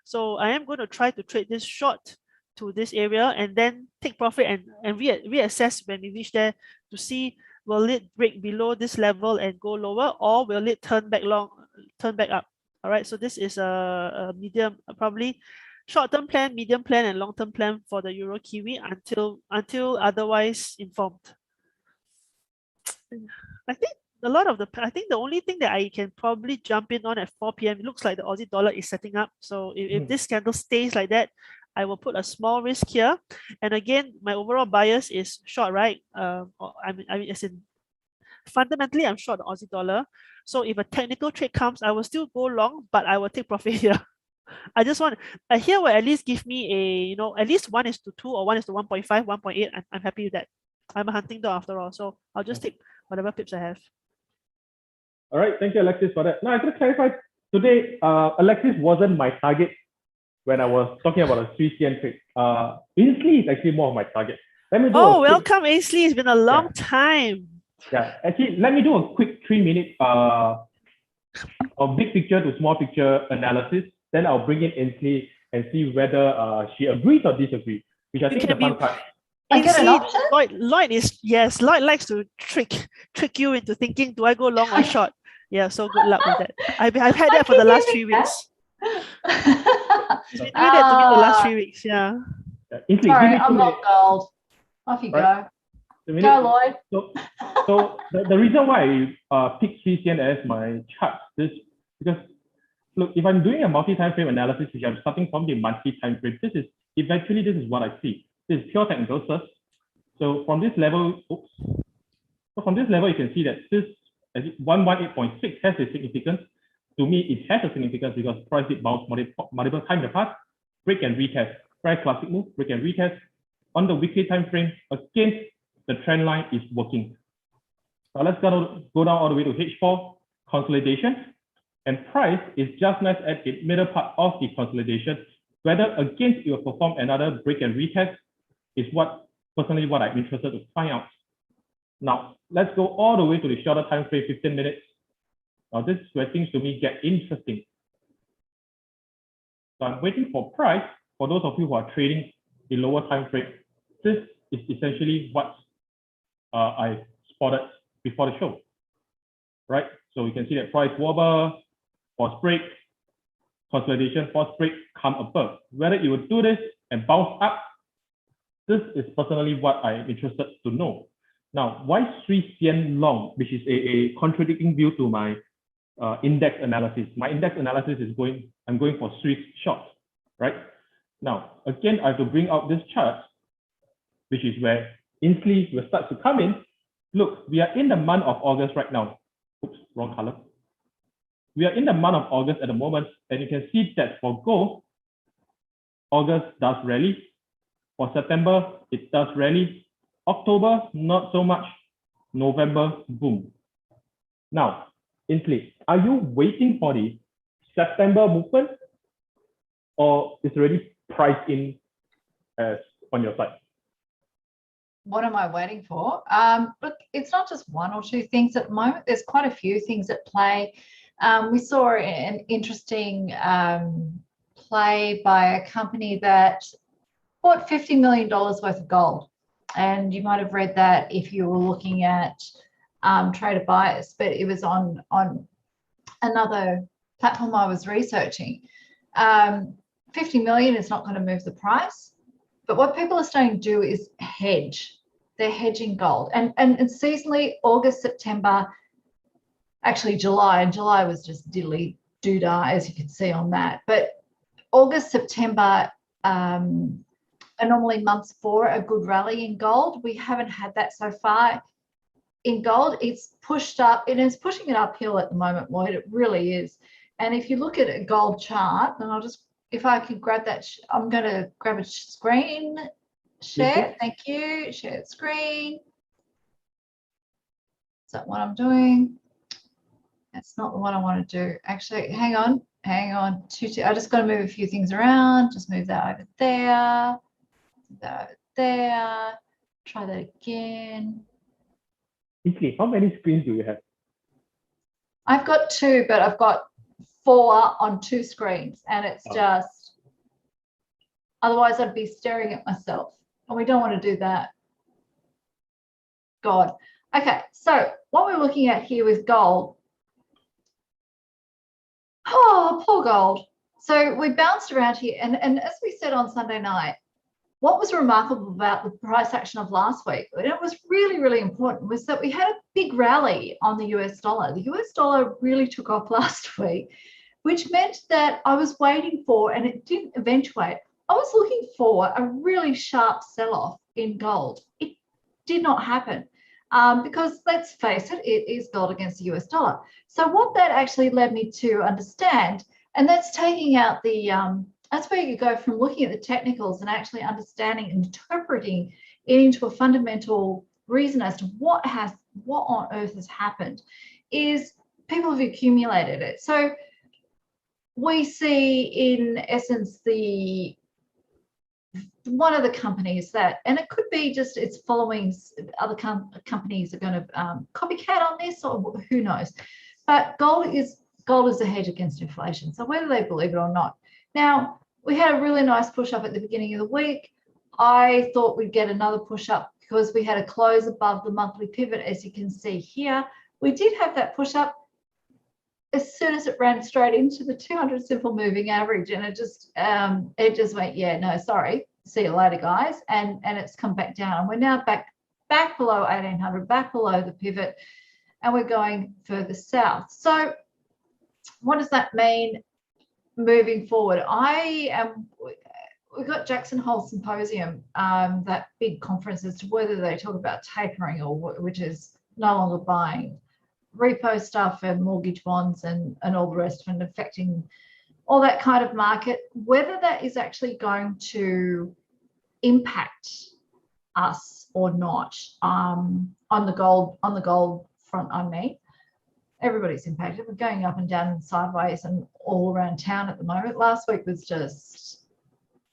So I am going to try to trade this short to this area and then take profit and reassess when we reach there to see, will it break below this level and go lower, or will it turn back up? All right, so this is a medium, probably short-term plan, medium plan, and long-term plan for the Euro Kiwi until otherwise informed. I think the only thing that I can probably jump in on at 4 p.m. it looks like the Aussie dollar is setting up. So if this candle stays like that, I will put a small risk here. And again, my overall bias is short, right? I mean, as in fundamentally, I'm short the Aussie dollar. So if a technical trade comes, I will still go long, but I will take profit here. I just want here will at least give me a, at least 1:2 or 1:1.5, 1.8. I'm happy with that. I'm a hunting dog after all, so I'll just take whatever pips I have. All right, thank you, Alexis, for that. Now, I just clarify today, Alexis wasn't my target when I was talking about a Swiss yen trade. Ainsley is actually more of my target. Let me do welcome, Ainsley. It's been a long time. Yeah, actually, let me do a quick 3-minute big picture to small picture analysis. Then I'll bring in Ainsley and see whether she agrees or disagrees, which I think is a fun part. Lloyd Lloyd likes to trick you into thinking, do I go long or short? Yeah, so good luck with that. I've had that for the last 3 weeks. He's been doing that to me the last 3 weeks. Yeah. Ainsley, sorry, I'm not gold. Off you go. Go, Lloyd. So the reason why I picked Swiss yen as my chart is because, look, if I'm doing a multi-time frame analysis, which I'm starting from the monthly time frame, this is what I see. This is pure technical stuff. So from this level, you can see that this 118.6 has a significance. To me, it has a significance because price did bounce multiple times in the past. Break and retest. Very classic move. Break and retest. On the weekly time frame, again, the trend line is working. Now let's go down all the way to H4 consolidation. And price is just nice at the middle part of the consolidation. Whether against it will perform another break and retest is personally what I'm interested to find out. Now, let's go all the way to the shorter time frame, 15 minutes. Now, this is where things to me get interesting. So I'm waiting for price. For those of you who are trading the lower time frame, this is essentially what I spotted before the show, right? So you can see that price wobble, force break, consolidation, force break, come above. Whether it will do this and bounce up, this is personally what I'm interested to know. Now, why Swiss Yen long, which is a contradicting view to my index analysis. My index analysis is I'm going for Swiss short, right? Now, again, I have to bring out this chart, which is where instantly will start to come in. Look, we are in the month of August right now. Oops, wrong color. We are in the month of August at the moment, and you can see that for gold, August does rally. For September, it does rally. October, not so much. November, boom. Now, instantly, are you waiting for the September movement, or is already priced in as on your side? What am I waiting for? Look, it's not just one or two things at the moment. There's quite a few things at play. We saw an interesting play by a company that bought $50 million worth of gold. And you might have read that if you were looking at Trader Bias, but it was on another platform I was researching. 50 million is not going to move the price, but what people are starting to do is hedge. They're hedging gold, and seasonally, August, September, actually July, and July was just diddly doodah, as you can see on that. But August, September are normally months for a good rally in gold. We haven't had that so far in gold. It's pushed up, and it's pushing it uphill at the moment, Lloyd. It really is. And if you look at a gold chart, and I'll just, if I could grab that, I'm going to grab a screen share. Thank you. Share screen. Is that what I'm doing? That's not what I want to do. Actually, hang on. I just got to move a few things around. Just move that over there. Move that over there. Try that again. Okay, how many screens do you have? I've got 2, but I've got 4 on 2 screens, and it's just, otherwise I'd be staring at myself, and we don't want to do that. God. Okay, so what we're looking at here with gold. Oh, poor gold. So we bounced around here, and as we said on Sunday night, what was remarkable about the price action of last week, and it was really, really important, was that we had a big rally on the US dollar. The US dollar really took off last week, which meant that I was waiting for, and it didn't eventuate, I was looking for a really sharp sell-off in gold. It did not happen because, let's face it, it is gold against the US dollar. So what that actually led me to understand, and that's taking out the, that's where you go from looking at the technicals and actually understanding and interpreting it into a fundamental reason as to what on earth has happened, is people have accumulated it. So we see, in essence, one of the companies that, and it could be just it's following other companies are going to copycat on this, or who knows, but gold is a hedge against inflation. So whether they believe it or not. Now, we had a really nice push up at the beginning of the week. I thought we'd get another push up because we had a close above the monthly pivot, as you can see here. We did have that push up as soon as it ran straight into the 200 simple moving average, and it just went, yeah, no, sorry, see you later, guys, and it's come back down. We're now back below 1800, back below the pivot, and we're going further south. So what does that mean moving forward? We've got Jackson Hole Symposium, that big conference, as to whether they talk about tapering, or which is no longer buying repo stuff and mortgage bonds and all the rest of it, affecting all that kind of market, whether that is actually going to impact us or not, on the gold front, I mean. everybody's impacted. We're going up and down and sideways and all around town at the moment. Last week was just,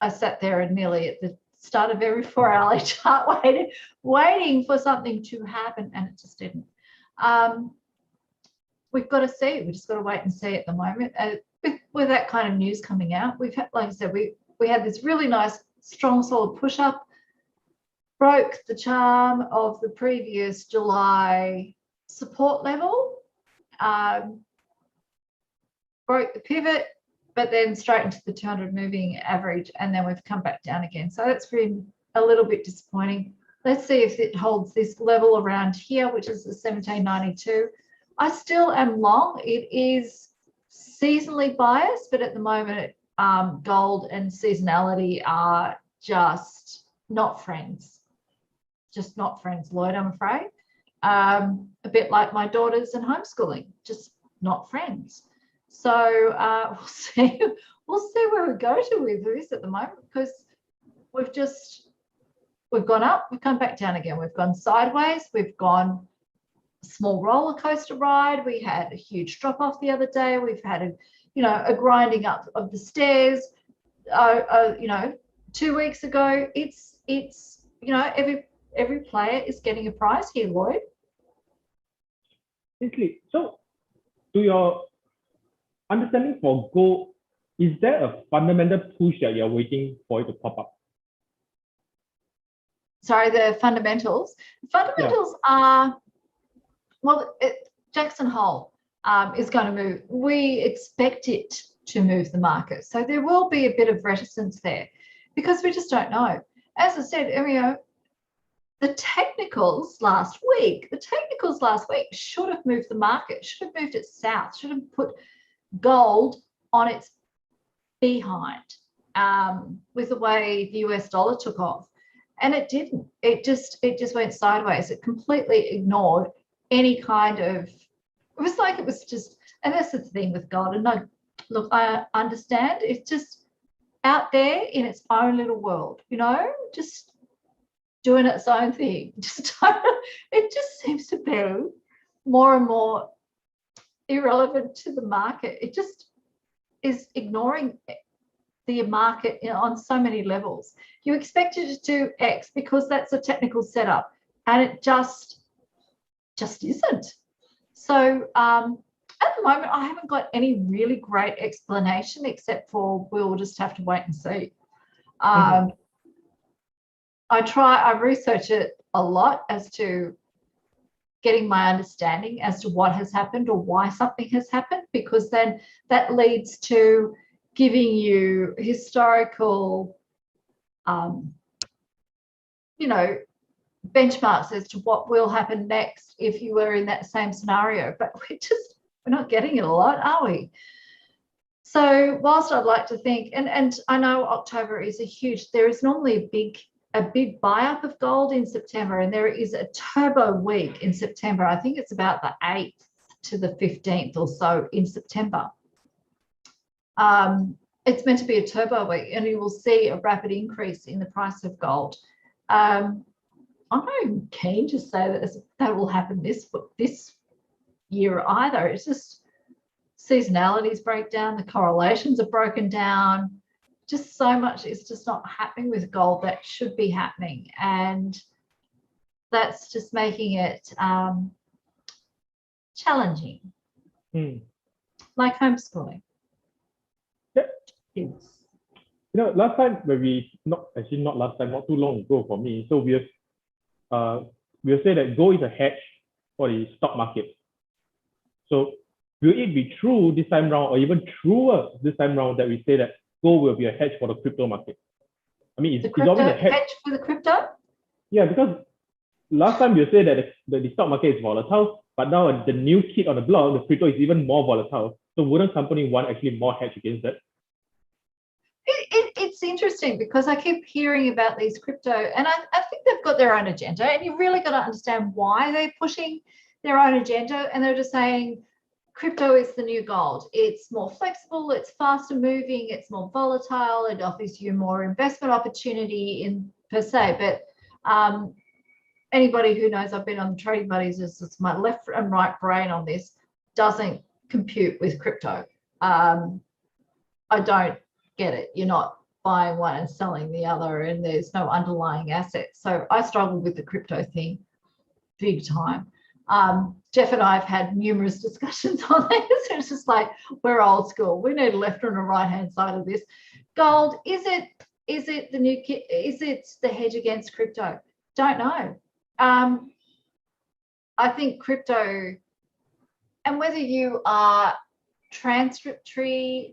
I sat there and nearly at the start of every 4-hourly chart waiting for something to happen, and it just didn't. We've got to see. We just got to wait and see at the moment. With that kind of news coming out, we've had, like I said, we had this really nice, strong, solid push up, broke the charm of the previous July support level, broke the pivot, but then straight into the 200 moving average, and then we've come back down again. So that's been a little bit disappointing. Let's see if it holds this level around here, which is the 1792. I still am long. It is seasonally biased, but at the moment, gold and seasonality are just not friends. Just not friends, Lloyd, I'm afraid. A bit like my daughters and homeschooling, just not friends. So we'll see where we go to with this at the moment, because we've gone up, we've come back down again. We've gone sideways, we've gone a small roller coaster ride. We had a huge drop off the other day. We've had a grinding up of the stairs. 2 weeks ago, it's every player is getting a prize here, Lloyd. Exactly. So, to your understanding for gold, is there a fundamental push that you're waiting for it to pop up? Sorry, the fundamentals. Fundamentals are, well, Jackson Hole is going to move. We expect it to move the market. So there will be a bit of reticence there because we just don't know. As I said, the technicals last week should have moved the market, should have moved it south, should have put gold on its behind with the way the US dollar took off. And it didn't. It just went sideways. It completely ignored any kind of, it was just, and that's the thing with gold. And no, look, I understand. It's just out there in its own little world, just doing its own thing. It just seems to be more and more irrelevant to the market. It just is ignoring the market on so many levels. You expect it to do X because that's a technical setup, and it just isn't. So at the moment, I haven't got any really great explanation, except for we'll just have to wait and see. I research it a lot as to getting my understanding as to what has happened or why something has happened, because then that leads to giving you historical, benchmarks as to what will happen next if you were in that same scenario. But we're not getting it a lot, are we? So whilst I'd like to think, and I know October is there is normally a big buy up of gold in September, and there is a turbo week in September. I think it's about the 8th to the 15th or so in September. It's meant to be a turbo week, and you will see a rapid increase in the price of gold. I'm not even keen to say that will happen this year either. It's just seasonalities break down, the correlations are broken down. Just so much is just not happening with gold that should be happening, and that's just making it challenging, like homeschooling. Yes. Last time not too long ago for me. So we'll say that gold is a hedge for the stock market. So will it be true this time round, or even truer this time round, that we say that gold will be a hedge for the crypto market? I mean, it's always a hedge for the crypto? Yeah, because last time you say that the stock market is volatile, but now the new kid on the block, the crypto, is even more volatile. So wouldn't company want actually more hedge against that? It's interesting because I keep hearing about these crypto, and I think they've got their own agenda, and you really got to understand why they're pushing their own agenda. And they're just saying crypto is the new gold. It's more flexible, it's faster moving, it's more volatile, it offers you more investment opportunity per se. But anybody who knows I've been on the Trading Buddies, it's my left and right brain on this. doesn't compute with crypto. I don't get it. You're not buying one and selling the other, and there's no underlying asset. So I struggle with the crypto thing big time. Jeff and I have had numerous discussions on this. It's just like, we're old school. We need a left and a right hand side of this. Gold, is it the new kit? Is it the hedge against crypto? Don't know. I think crypto, and whether you are transitory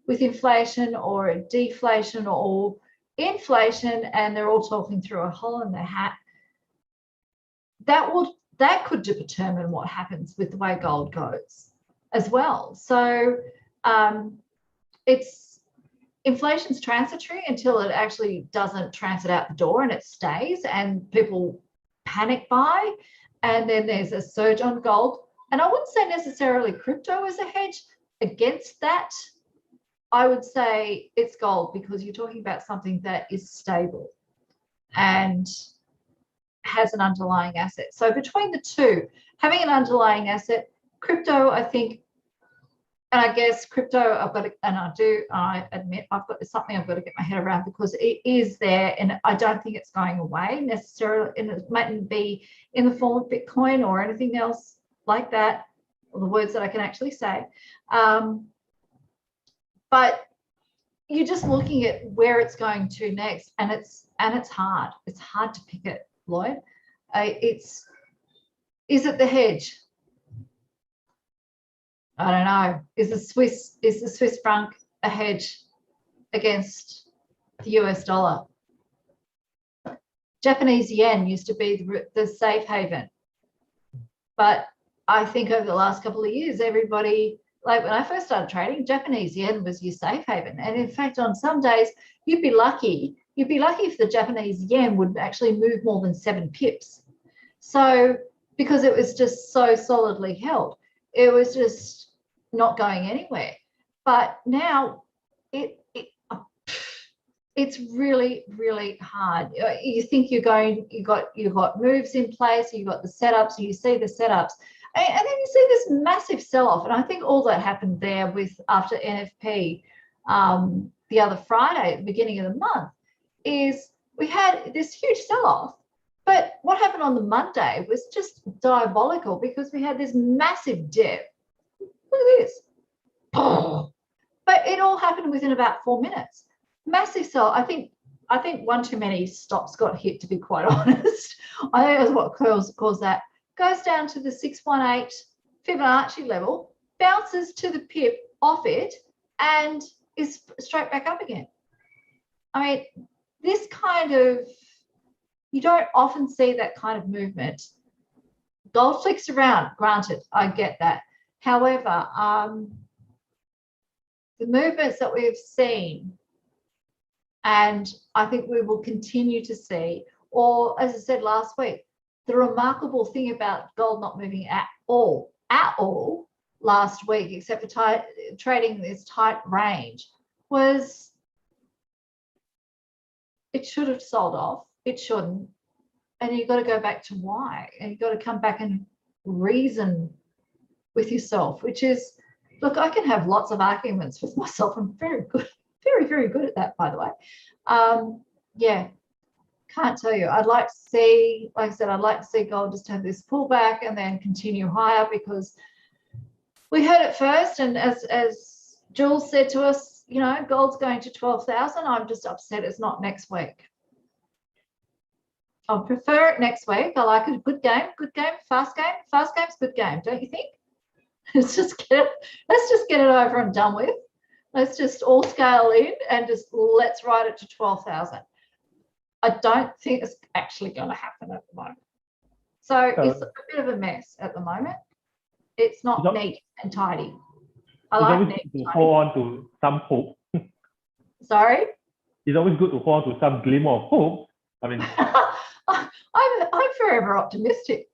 with inflation or deflation or inflation, and they're all talking through a hole in their hat, that could determine what happens with the way gold goes as well. So inflation's transitory until it actually doesn't transit out the door and it stays and people panic buy, and then there's a surge on gold. And I wouldn't say necessarily crypto is a hedge against that. I would say it's gold, because you're talking about something that is stable and has an underlying asset. So between the two, having an underlying asset, crypto, I think, and I guess crypto, I admit it's something I've got to get my head around, because it is there, and I don't think it's going away necessarily, and it mightn't be in the form of Bitcoin or anything else like that, or the words that I can actually say. But you're just looking at where it's going to next, and it's hard. It's hard to pick it, Lloyd. Is it the hedge? I don't know. Is the Swiss franc a hedge against the US dollar? Japanese yen used to be the safe haven, but I think over the last couple of years, everybody, like when I first started trading, Japanese yen was your safe haven. And in fact, on some days, you'd be lucky if the Japanese yen would actually move more than 7 pips. So, because it was just so solidly held, it was just not going anywhere. But now it's really, really hard. You think you got moves in place, you've got the setups, you see the setups, and then you see this massive sell-off. And I think all that happened there after NFP the other Friday at the beginning of the month is we had this huge sell-off. But what happened on the Monday was just diabolical, because we had this massive dip. Look at this. But it all happened within about 4 minutes. Massive sell. I think one too many stops got hit, to be quite honest. I think that's what caused that. Goes down to the 618 Fibonacci level, bounces to the pip off it, and is straight back up again. I mean, this kind of, you don't often see that kind of movement. Gold flicks around, granted, I get that. However, the movements that we've seen, and I think we will continue to see, or as I said last week, the remarkable thing about gold not moving at all last week, except for trading this tight range, was it should have sold off. It shouldn't. And you've got to go back to why. And you've got to come back and reason with yourself, which is, look, I can have lots of arguments with myself. I'm very good, very, very good at that, by the way. Yeah, can't tell you. I'd like to see, like I said, I'd like to see gold just have this pullback and then continue higher, because we heard it first. And as Jules said to us, you know, gold's going to 12,000. I'm just upset it's not next week. I prefer it next week. I like a good game, fast game. Fast game's good game, don't you think? Let's just get it over and done with. Let's just all scale in and just let's ride it to 12,000. I don't think it's actually going to happen at the moment. So it's a bit of a mess at the moment. It's not neat and tidy. I like neat and tidy. Hold on to some hope. Sorry? It's always good to hold on to some glimmer of hope. I mean, I'm forever optimistic.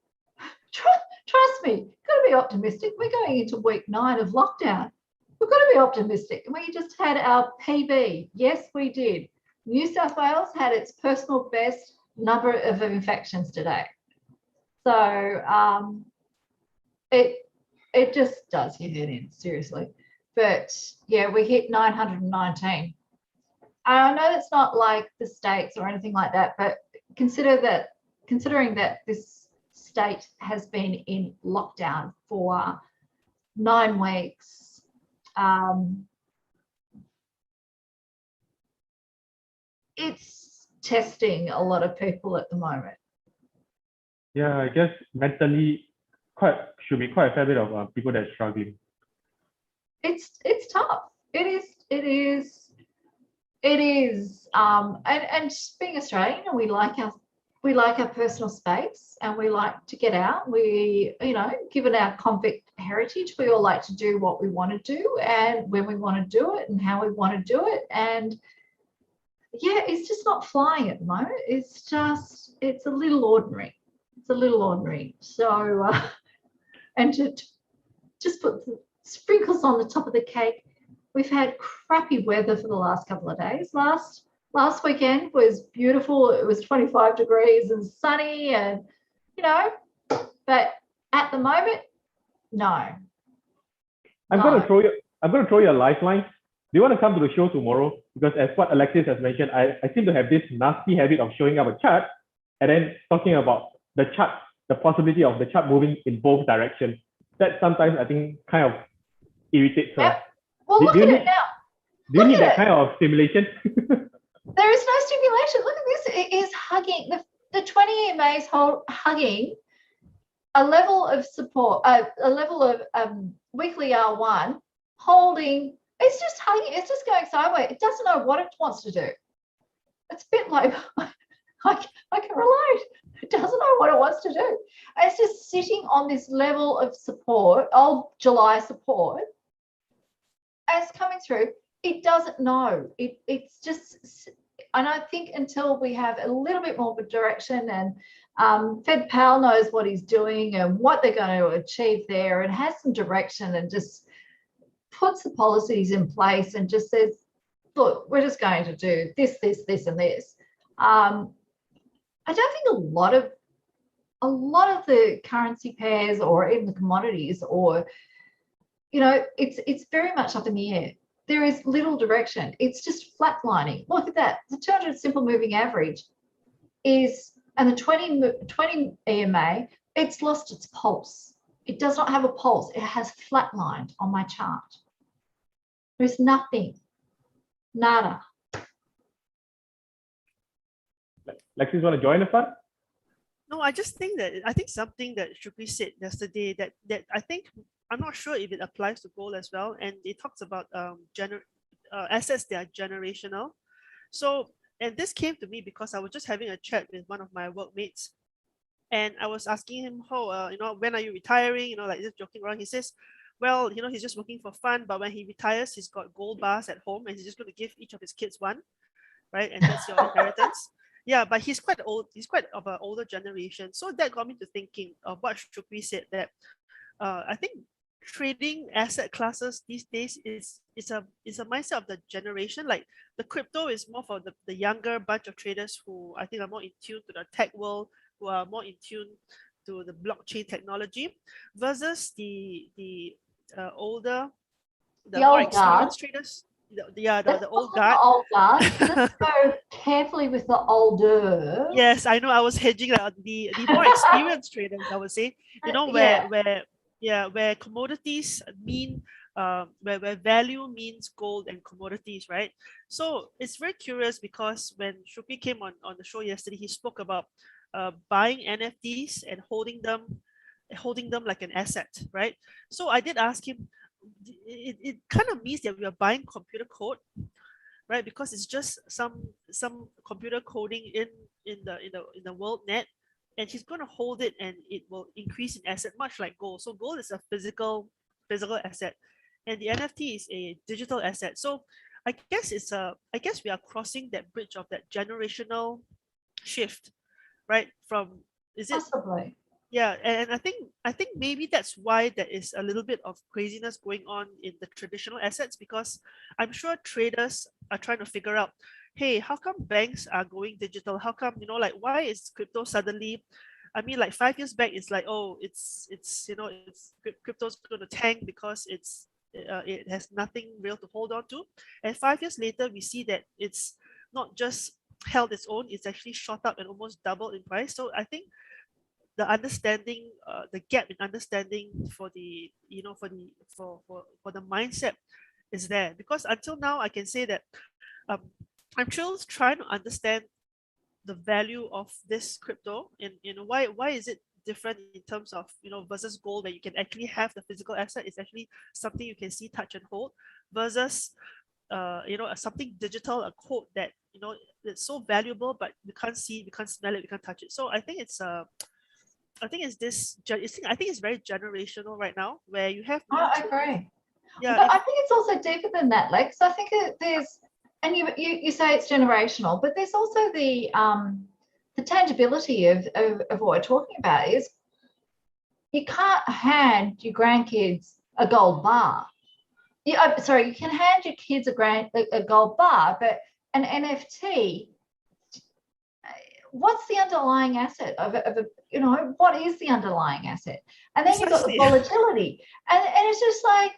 Trust me, got to be optimistic. We're going into week 9 of lockdown. We've got to be optimistic. We just had our PB. Yes, we did. New South Wales had its personal best number of infections today. So it just does your head in, seriously. But yeah, we hit 919. I know it's not like the States or anything like that, but considering that this state has been in lockdown for 9 weeks, it's testing a lot of people at the moment. Yeah, I guess mentally should be quite a fair bit of people that are struggling. It's tough. It is. And being Australian, we like our personal space, and we like to get out. We, given our convict heritage, we all like to do what we want to do, and when we want to do it, and how we want to do it. And yeah, it's just not flying at the moment. It's a little ordinary. It's a little ordinary. So, and to just put the sprinkles on the top of the cake, we've had crappy weather for the last couple of days. Last weekend was beautiful. It was 25 degrees and sunny, and but at the moment, no. I'm going to throw you a lifeline. Do you want to come to the show tomorrow? Because as what Alexis has mentioned, I seem to have this nasty habit of showing up a chart and then talking about the chart, the possibility of the chart moving in both directions. That sometimes I think kind of irritates her. Yep. Well, look at it now. Do you need that kind of stimulation? There is no stimulation. Look at this. It is hugging. The 20 EMA is hugging a level of support, a level of weekly R1 holding. It's just hugging. It's just going sideways. It doesn't know what it wants to do. It's a bit like, I can relate. It doesn't know what it wants to do. It's just sitting on this level of support, old July support, as coming through. It doesn't know. It's just, and I think until we have a little bit more of a direction, and Fed Pal knows what he's doing and what they're going to achieve there, and has some direction, and just puts the policies in place and just says, look, we're just going to do this, and this. I don't think a lot of the currency pairs, or even the commodities, or it's very much up in the air. There is little direction. It's just flatlining. Look at that. The 200 simple moving average is, and the 20 EMA, it's lost its pulse. It does not have a pulse. It has flatlined on my chart. There's nothing. Nada. Lexis, want to join the fun? No, I think something that Shukri said yesterday that I think, I'm not sure if it applies to gold as well, and it talks about assets that are generational. So, and this came to me because I was just having a chat with one of my workmates, and I was asking him how, when are you retiring? Like just joking around. He says, well, he's just working for fun, but when he retires, he's got gold bars at home, and he's just going to give each of his kids one, right? And that's your inheritance. Yeah, but he's quite old. He's quite of an older generation. So that got me to thinking of what Shukri said, that I think trading asset classes these days is a mindset of the generation. Like the crypto is more for the younger bunch of traders who I think are more in tune to the tech world, who are more in tune to the blockchain technology, versus the older, the more experienced traders. The old guard. Old guard. Let's go carefully with the older. Yes, I know. I was hedging the more experienced traders, I would say. Where commodities mean where value means gold and commodities, right? So it's very curious because when Shukri came on the show yesterday, he spoke about buying NFTs and holding them like an asset, right? So I did ask him, it kind of means that we are buying computer code, right? Because it's just some computer coding in the world net, and he's going to hold it, and it will increase in asset, much like gold. So gold is a physical asset, and the NFT is a digital asset. So I guess we are crossing that bridge of that generational shift, right? From Possibly. Yeah, and I think maybe that's why there is a little bit of craziness going on in the traditional assets, because I'm sure traders are trying to figure out, hey, how come banks are going digital? How come, why is crypto suddenly I mean, like 5 years back, it's like, oh, it's crypto's going to tank because it has nothing real to hold on to. And 5 years later, we see that it's not just held its own, it's actually shot up and almost doubled in price. So I think the understanding, the gap in understanding for the, for the mindset is there. Because until now, I can say that um, I'm still trying to understand the value of this crypto, and why is it different in terms of versus gold, that you can actually have the physical asset. It's actually something you can see, touch, and hold, versus something digital, a code that it's so valuable, but we can't see, we can't smell it, we can't touch it. So I think it's I think it's very generational right now, where you have I agree. yeah, but I think it's also deeper than that, Lex. I think there's, and you say it's generational, but there's also the tangibility of what we're talking about is you can't hand your grandkids a gold bar. Sorry, you can hand your kids a gold bar, but an NFT, what's the underlying asset of a what is the underlying asset? And then you've got the volatility, and it's just like,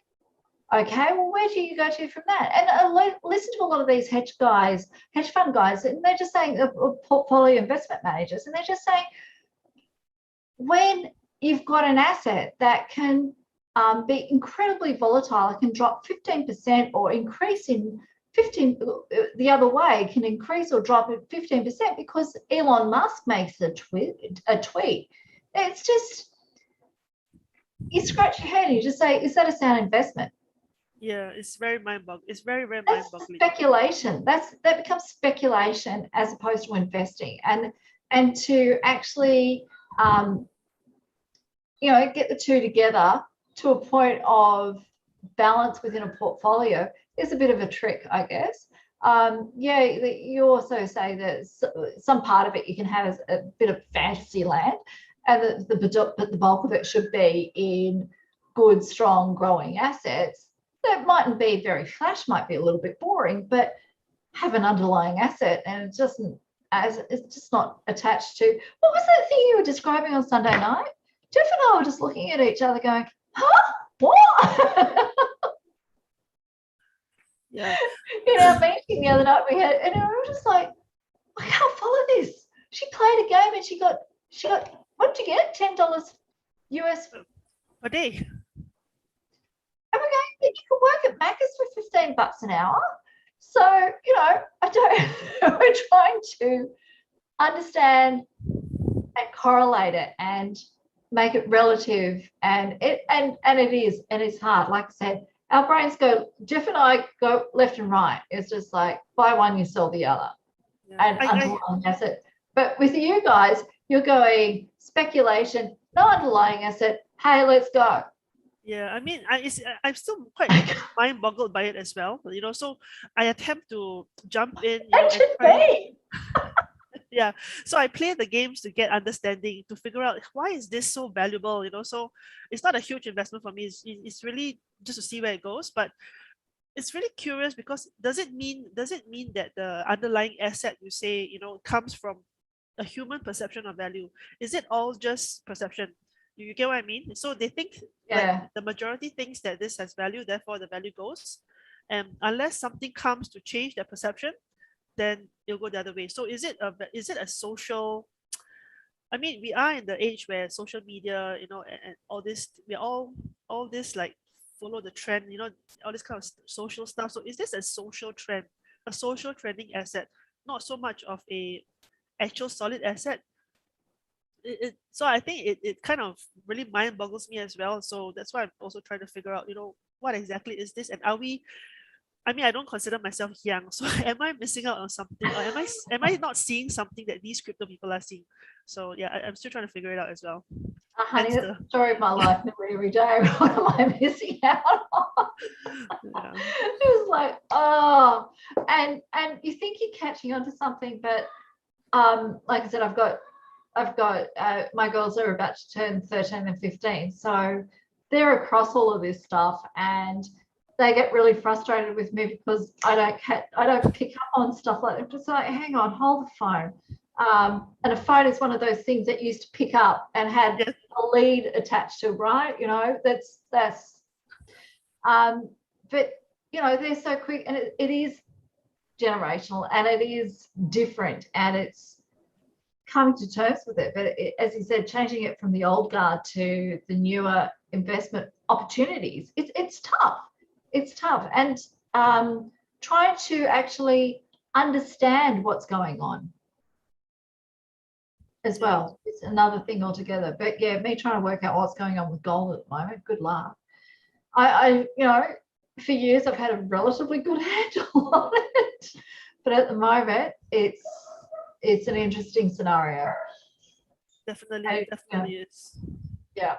okay, well, where do you go to from that? And I listen to a lot of these hedge fund guys, and they're just saying, portfolio investment managers, and they're just saying, when you've got an asset that can be incredibly volatile, it can drop 15% or increase in 15 the other way, can increase or drop at 15% because Elon Musk makes a tweet. It's just, you scratch your head and you just say, is that a sound investment? Yeah, it's very mind-boggling. It's very, very That's mind-boggling. speculation. That becomes speculation as opposed to investing, and to actually get the two together to a point of balance within a portfolio is a bit of a trick, I guess. You also say that some part of it you can have as a bit of fantasy land, and but the bulk of it should be in good, strong, growing assets that mightn't be very flash, might be a little bit boring, but have an underlying asset, and it's just not attached to. What was that thing you were describing on Sunday night? Jeff and I were just looking at each other going, huh? What? Yeah. In our meeting the other night we had, and we were just like, I can't follow this. She played a game and she got what did you get? $10 US A day. And we're going, you can work at Macca's for $15 an hour. So, we're trying to understand and correlate it and make it relative, and it's hard. Like I said, our brains go, Jeff and I go left and right. It's just like, buy one, you sell the other. Yeah. And underlying asset. But with you guys, you're going speculation, no underlying asset. Hey, let's go. Yeah, I mean, I'm still quite mind boggled by it as well. So I attempt to jump in. That should be. Yeah, so I play the games to get understanding, to figure out why is this so valuable. So it's not a huge investment for me. It's really just to see where it goes. But it's really curious, because does it mean that the underlying asset, you say, comes from a human perception of value? Is it all just perception? You get what I mean? So they think, Yeah. like, the majority thinks that this has value, therefore the value goes. And unless something comes to change that perception, then it'll go the other way. So is it a social? I mean, we are in the age where social media, and all this, we're all this, like, follow the trend, all this kind of social stuff. So is this a social trend, a social trending asset, not so much of a actual solid asset? So I think it kind of really mind boggles me as well. So that's why I'm also trying to figure out, what exactly is this, and are we? I mean, I don't consider myself young, so am I missing out on something, or am I not seeing something that these crypto people are seeing? So yeah, I'm still trying to figure it out as well. Honey, that's the story of my life. Every day, what am I missing out on? Yeah. It was like, oh, and you think you're catching on to something, but like I said, I've got my girls are about to turn 13 and 15, so they're across all of this stuff, and they get really frustrated with me because I don't pick up on stuff like that. Just like, hang on, hold the phone. And a phone is one of those things that used to pick up and had a lead attached to, right? You know, but you know, they're so quick, and it is generational, and it is different, and it's coming to terms with it. But as you said, changing it from the old guard to the newer investment opportunities, it's tough. It's tough, and trying to actually understand what's going on as well. It's another thing altogether. But yeah, me trying to work out what's going on with gold at the moment, good luck. I you know, for years I've had a relatively good handle on it, but at the moment it's an interesting scenario. Definitely, definitely is. Yeah.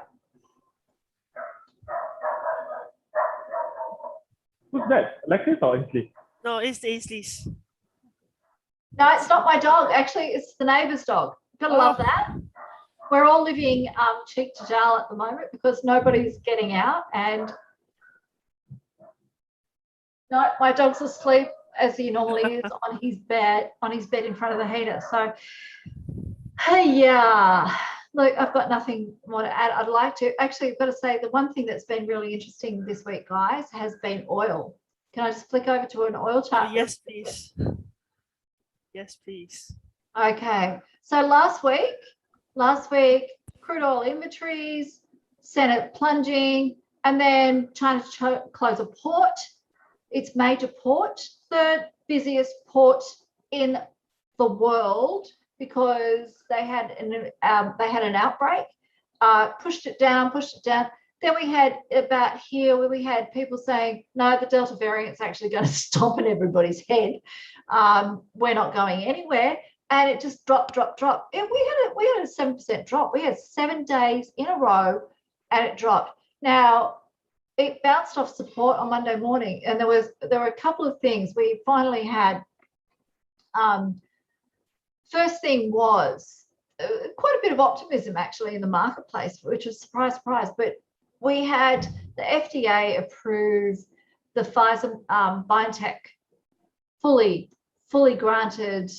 Who's that? Alexis or Ainsley? No, it's Ainsley's. No, it's not my dog. Actually, it's the neighbour's dog. Gotta love that. We're all living cheek to jowl at the moment because nobody's getting out, and no, my dog's asleep as he normally is on his bed in front of the heater. So, hey, yeah. Look, I've got nothing more to add. I'd like to actually, I've got to say the one thing that's been really interesting this week, guys, has been oil. Can I just flick over to an oil chart? Yes, please. Yes, please. Okay. So last week, crude oil inventories, Senate plunging, and then China to close a port. Its major port, third busiest port in the world, because they had an outbreak, pushed it down. Then we had about here where we had people saying, no, the Delta variant's actually going to stomp in everybody's head. We're not going anywhere. And it just dropped. And we had a 7% drop. We had 7 days in a row and it dropped. Now, it bounced off support on Monday morning, and there were a couple of things. We finally had, first thing was quite a bit of optimism actually in the marketplace, which was surprise, but we had the FDA approve the Pfizer BioNTech fully granted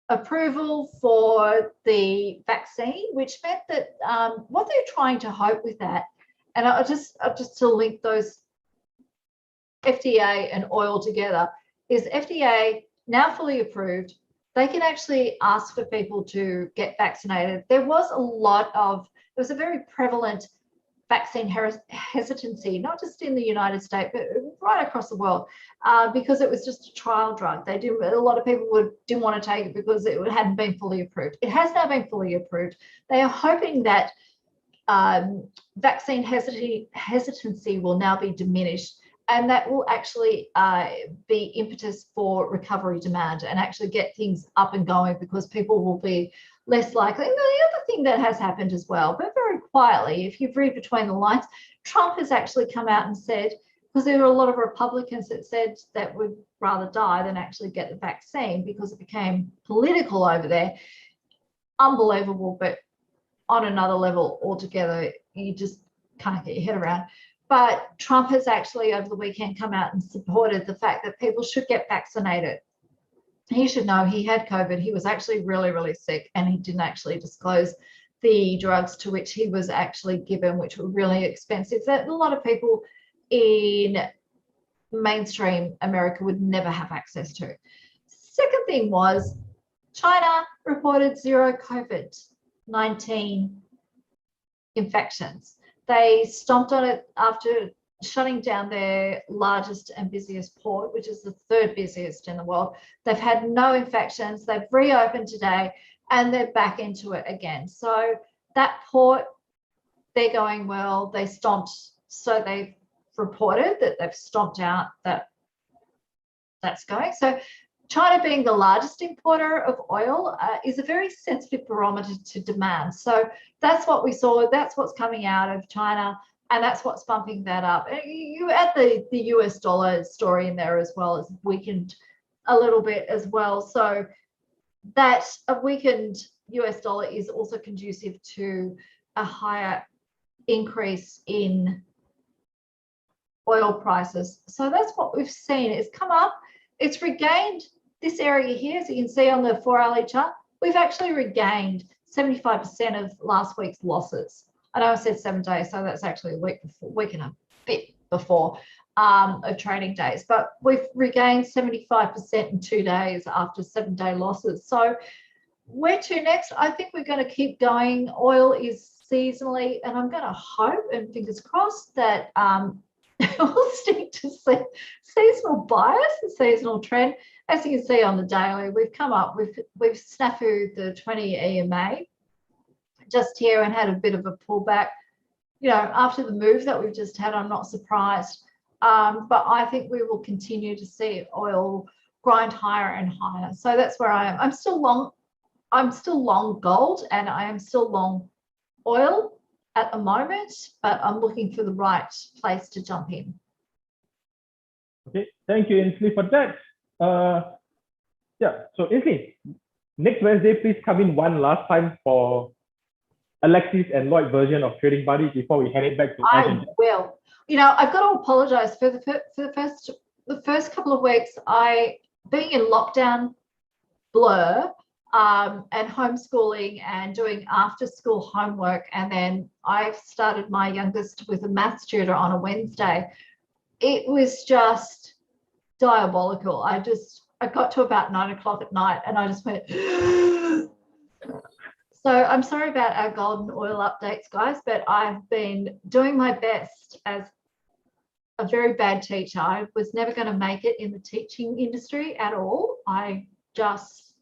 approval for the vaccine, which meant that what they're trying to hope with that, and I'll just to link those FDA and oil together, is FDA now fully approved. They can actually ask for people to get vaccinated. There was a very prevalent vaccine hesitancy, not just in the United States, but right across the world, because it was just a trial drug. A lot of people didn't want to take it because it hadn't been fully approved. It has now been fully approved. They are hoping that vaccine hesitancy will now be diminished, and that will actually be impetus for recovery demand and actually get things up and going, because people will be less likely. And the other thing that has happened as well, but very quietly, if you've read between the lines, Trump has actually come out and said, because there were a lot of Republicans that said that would rather die than actually get the vaccine because it became political over there. Unbelievable, but on another level altogether, you just can't get your head around. But Trump has actually over the weekend come out and supported the fact that people should get vaccinated. He should know he had COVID. He was actually really, really sick, and he didn't actually disclose the drugs to which he was actually given, which were really expensive, that a lot of people in mainstream America would never have access to. Second thing was China reported 0 COVID-19 infections. They stomped on it after shutting down their largest and busiest port, which is the 3rd busiest in the world. They've had no infections. They've reopened today and they're back into it again. So that port, they're going well. They stomped, so they've reported that they've stomped out that's going. So China, being the largest importer of oil, is a very sensitive barometer to demand. So that's what we saw. That's what's coming out of China, and that's what's bumping that up. You add the US dollar story in there as well, as weakened a little bit as well. So that a weakened US dollar is also conducive to a higher increase in oil prices. So that's what we've seen. It's come up. It's regained this area here, as you can see on the 4-hourly chart, we've actually regained 75% of last week's losses. I know I said 7 days, so that's actually a week and a bit before of trading days, but we've regained 75% in 2 days after 7-day losses. So where to next? I think we're going to keep going. Oil is seasonally, and I'm going to hope and fingers crossed that we'll stick to seasonal bias, the seasonal trend. As you can see on the daily, we've come up, we've snafu'd the 20 EMA just here and had a bit of a pullback. You know, after the move that we've just had, I'm not surprised. But I think we will continue to see oil grind higher and higher. So that's where I am. I'm still long gold, and I am still long oil at the moment, but I'm looking for the right place to jump in. Okay, thank you, Ainsley, for that. Yeah, so Ainsley, next Wednesday, please come in one last time for Alexis and Lloyd version of Trading Buddies before we head it back to I will. You know, I've got to apologize for the first couple of weeks. Being in lockdown blur and homeschooling and doing after school homework, and then I started my youngest with a maths tutor on a Wednesday. It was just diabolical. I got to about 9 o'clock at night and I just went. So I'm sorry about our gold and oil updates, guys, but I've been doing my best as a very bad teacher. I was never going to make it in the teaching industry at all. I just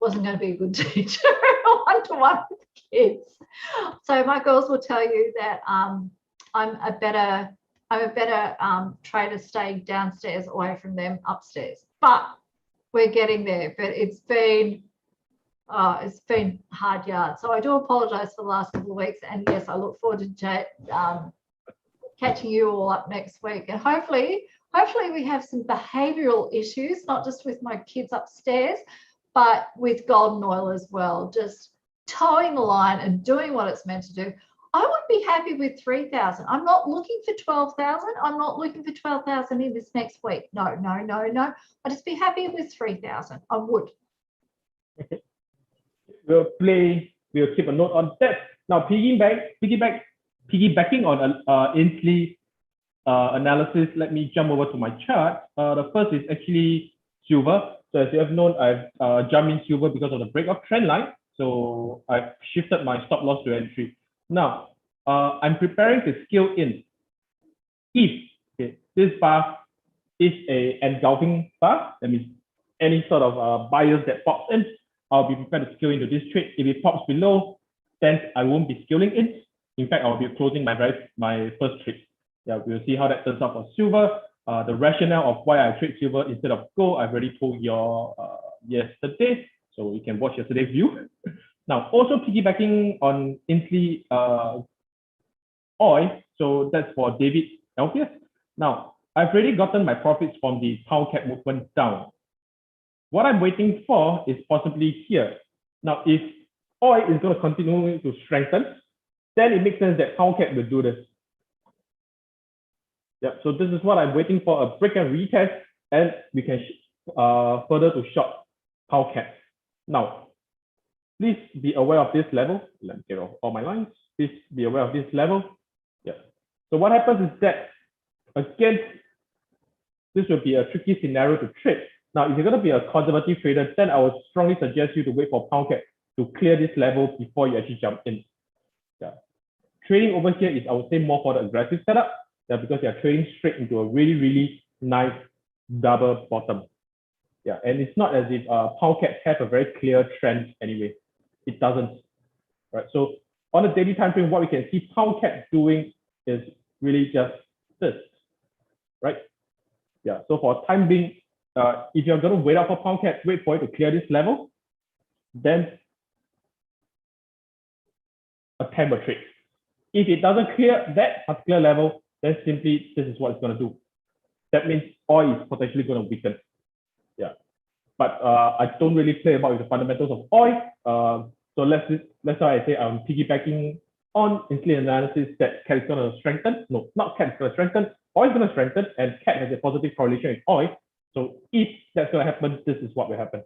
wasn't going to be a good teacher one-to-one with kids. So my girls will tell you that I'm a better trader staying downstairs away from them upstairs. But we're getting there. But it's been hard yards. So I do apologize for the last couple of weeks. And yes, I look forward to catching you all up next week. And hopefully we have some behavioral issues, not just with my kids upstairs, but with gold and oil as well. Just towing the line and doing what it's meant to do. I would be happy with 3,000. I'm not looking for 12,000. I'm not looking for 12,000 in this next week. No. I'd just be happy with 3,000. I would. Okay. We'll keep a note on that. Now, piggybacking on Ainsley's analysis, let me jump over to my chart. The first is actually silver. So as you have known, I've jumped in silver because of the break of trend line. So I've shifted my stop loss to entry. Now, I'm preparing to scale in. If this bar is an engulfing bar, that means any sort of buyers that pops in, I'll be prepared to scale into this trade. If it pops below, then I won't be scaling in. In fact, I'll be closing my first trade. Yeah, we'll see how that turns out for silver. The rationale of why I trade silver instead of gold, I've already told you yesterday, so you can watch yesterday's view. Now, also piggybacking on Ainsley oil, so that's for David Alpheus. Now, I've already gotten my profits from the pound cap movement down. What I'm waiting for is possibly here. Now, if oil is going to continue to strengthen, then it makes sense that pound cap will do this. Yep, so this is what I'm waiting for, a break and retest, and we can further to short pound cap. Now, please be aware of this level. Let me get off all my lines. Please be aware of this level. Yeah. So what happens is that, again, this will be a tricky scenario to trade. Now, if you're going to be a conservative trader, then I would strongly suggest you to wait for pound cap to clear this level before you actually jump in. Yeah. Trading over here is, I would say, more for the aggressive setup. Yeah, because you're trading straight into a really, really nice double bottom. Yeah, and it's not as if pound cap has a very clear trend anyway. It doesn't. Right. So on the daily time frame, what we can see pound cap doing is really just this. Right. Yeah. So for time being, if you're going to wait out for pound cap, wait for it to clear this level, then attempt a trade. If it doesn't clear that particular level, then simply this is what it's going to do. That means oil is potentially going to weaken. Yeah. But I don't really play about with the fundamentals of oil. So let's why I say I'm piggybacking on Ainsley analysis that CAT is going to strengthen. No, not CAT is going to strengthen. Oil is going to strengthen, and CAT has a positive correlation with oil. So if that's going to happen, this is what will happen.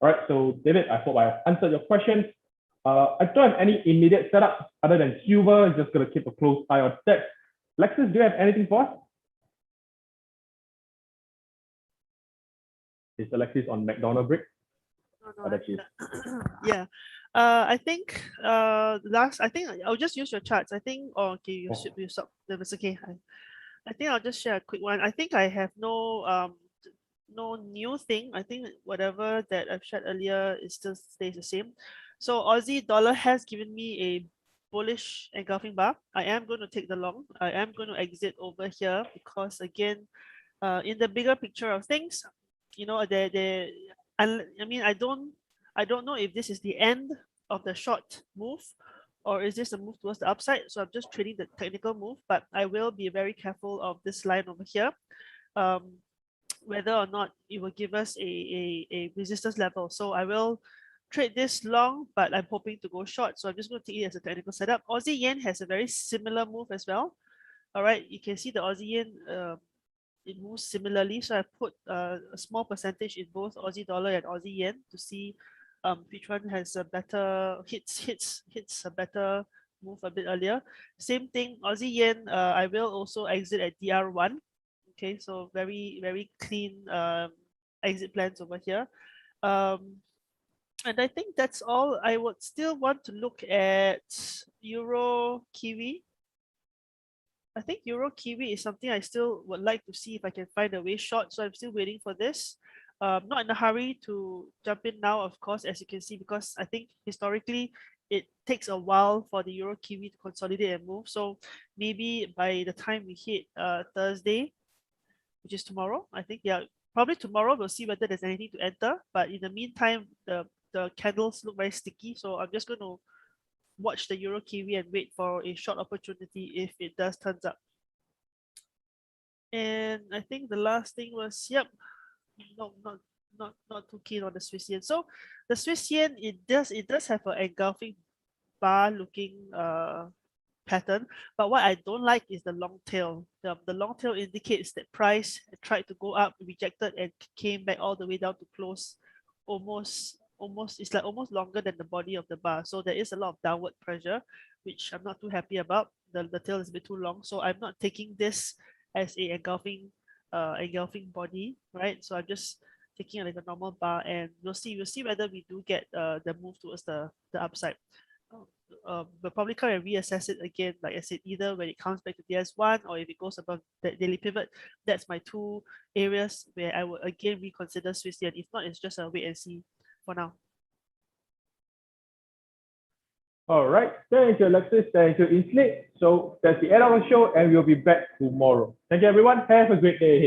All right, so David, I hope I answered your questions. I don't have any immediate setup other than silver. Just gonna keep a close eye on that. Lexus, do you have anything for us? Is Alexis on McDonald break? No, Oh, there she is. yeah. I think I think I'll just use your charts. I think okay, you should be stop. That's okay. I think I'll just share a quick one. I think I have no new thing. I think whatever that I've shared earlier is still stays the same. So Aussie dollar has given me a bullish engulfing bar. I am going to take the long. I am going to exit over here because again, in the bigger picture of things, you know, I mean, I don't know if this is the end of the short move or is this a move towards the upside. So I'm just trading the technical move, but I will be very careful of this line over here. Whether or not it will give us a resistance level. So I will trade this long, but I'm hoping to go short. So I'm just going to take it as a technical setup. Aussie Yen has a very similar move as well. All right, you can see the Aussie Yen, it moves similarly. So I put a small percentage in both Aussie dollar and Aussie Yen to see which one has a better hits a better move a bit earlier. Same thing, Aussie Yen, I will also exit at DR1. Okay, so very clean exit plans over here. And I think that's all. I would still want to look at Euro Kiwi. I think Euro Kiwi is something I still would like to see if I can find a way short. So I'm still waiting for this. Not in a hurry to jump in now, of course, as you can see, because I think historically it takes a while for the Euro Kiwi to consolidate and move. So maybe by the time we hit Thursday, which is tomorrow, I think, yeah, probably tomorrow we'll see whether there's anything to enter. But in the meantime, the candles look very sticky. So I'm just going to watch the Euro Kiwi and wait for a short opportunity if it does turns up. And I think the last thing was, yep, no, not too keen on the Swiss yen. So the Swiss yen, it does have an engulfing bar looking pattern, but what I don't like is the long tail. The long tail indicates that price tried to go up, rejected, and came back all the way down to close almost it's like almost longer than the body of the bar. So there is a lot of downward pressure, which I'm not too happy about. The tail is a bit too long, so I'm not taking this as a engulfing body, right? So I'm just taking it like a normal bar, and we'll see whether we do get the move towards the upside. We'll probably come and reassess it again, like I said, either when it comes back to DS1 or if it goes above the daily pivot. That's my two areas where I would again reconsider Swiss yen. If not, it's just a wait and see for now. All right, thank you, Alexis. Thank you, Inslee. So that's the end of the show, and we'll be back tomorrow. Thank you, everyone. Have a great day ahead.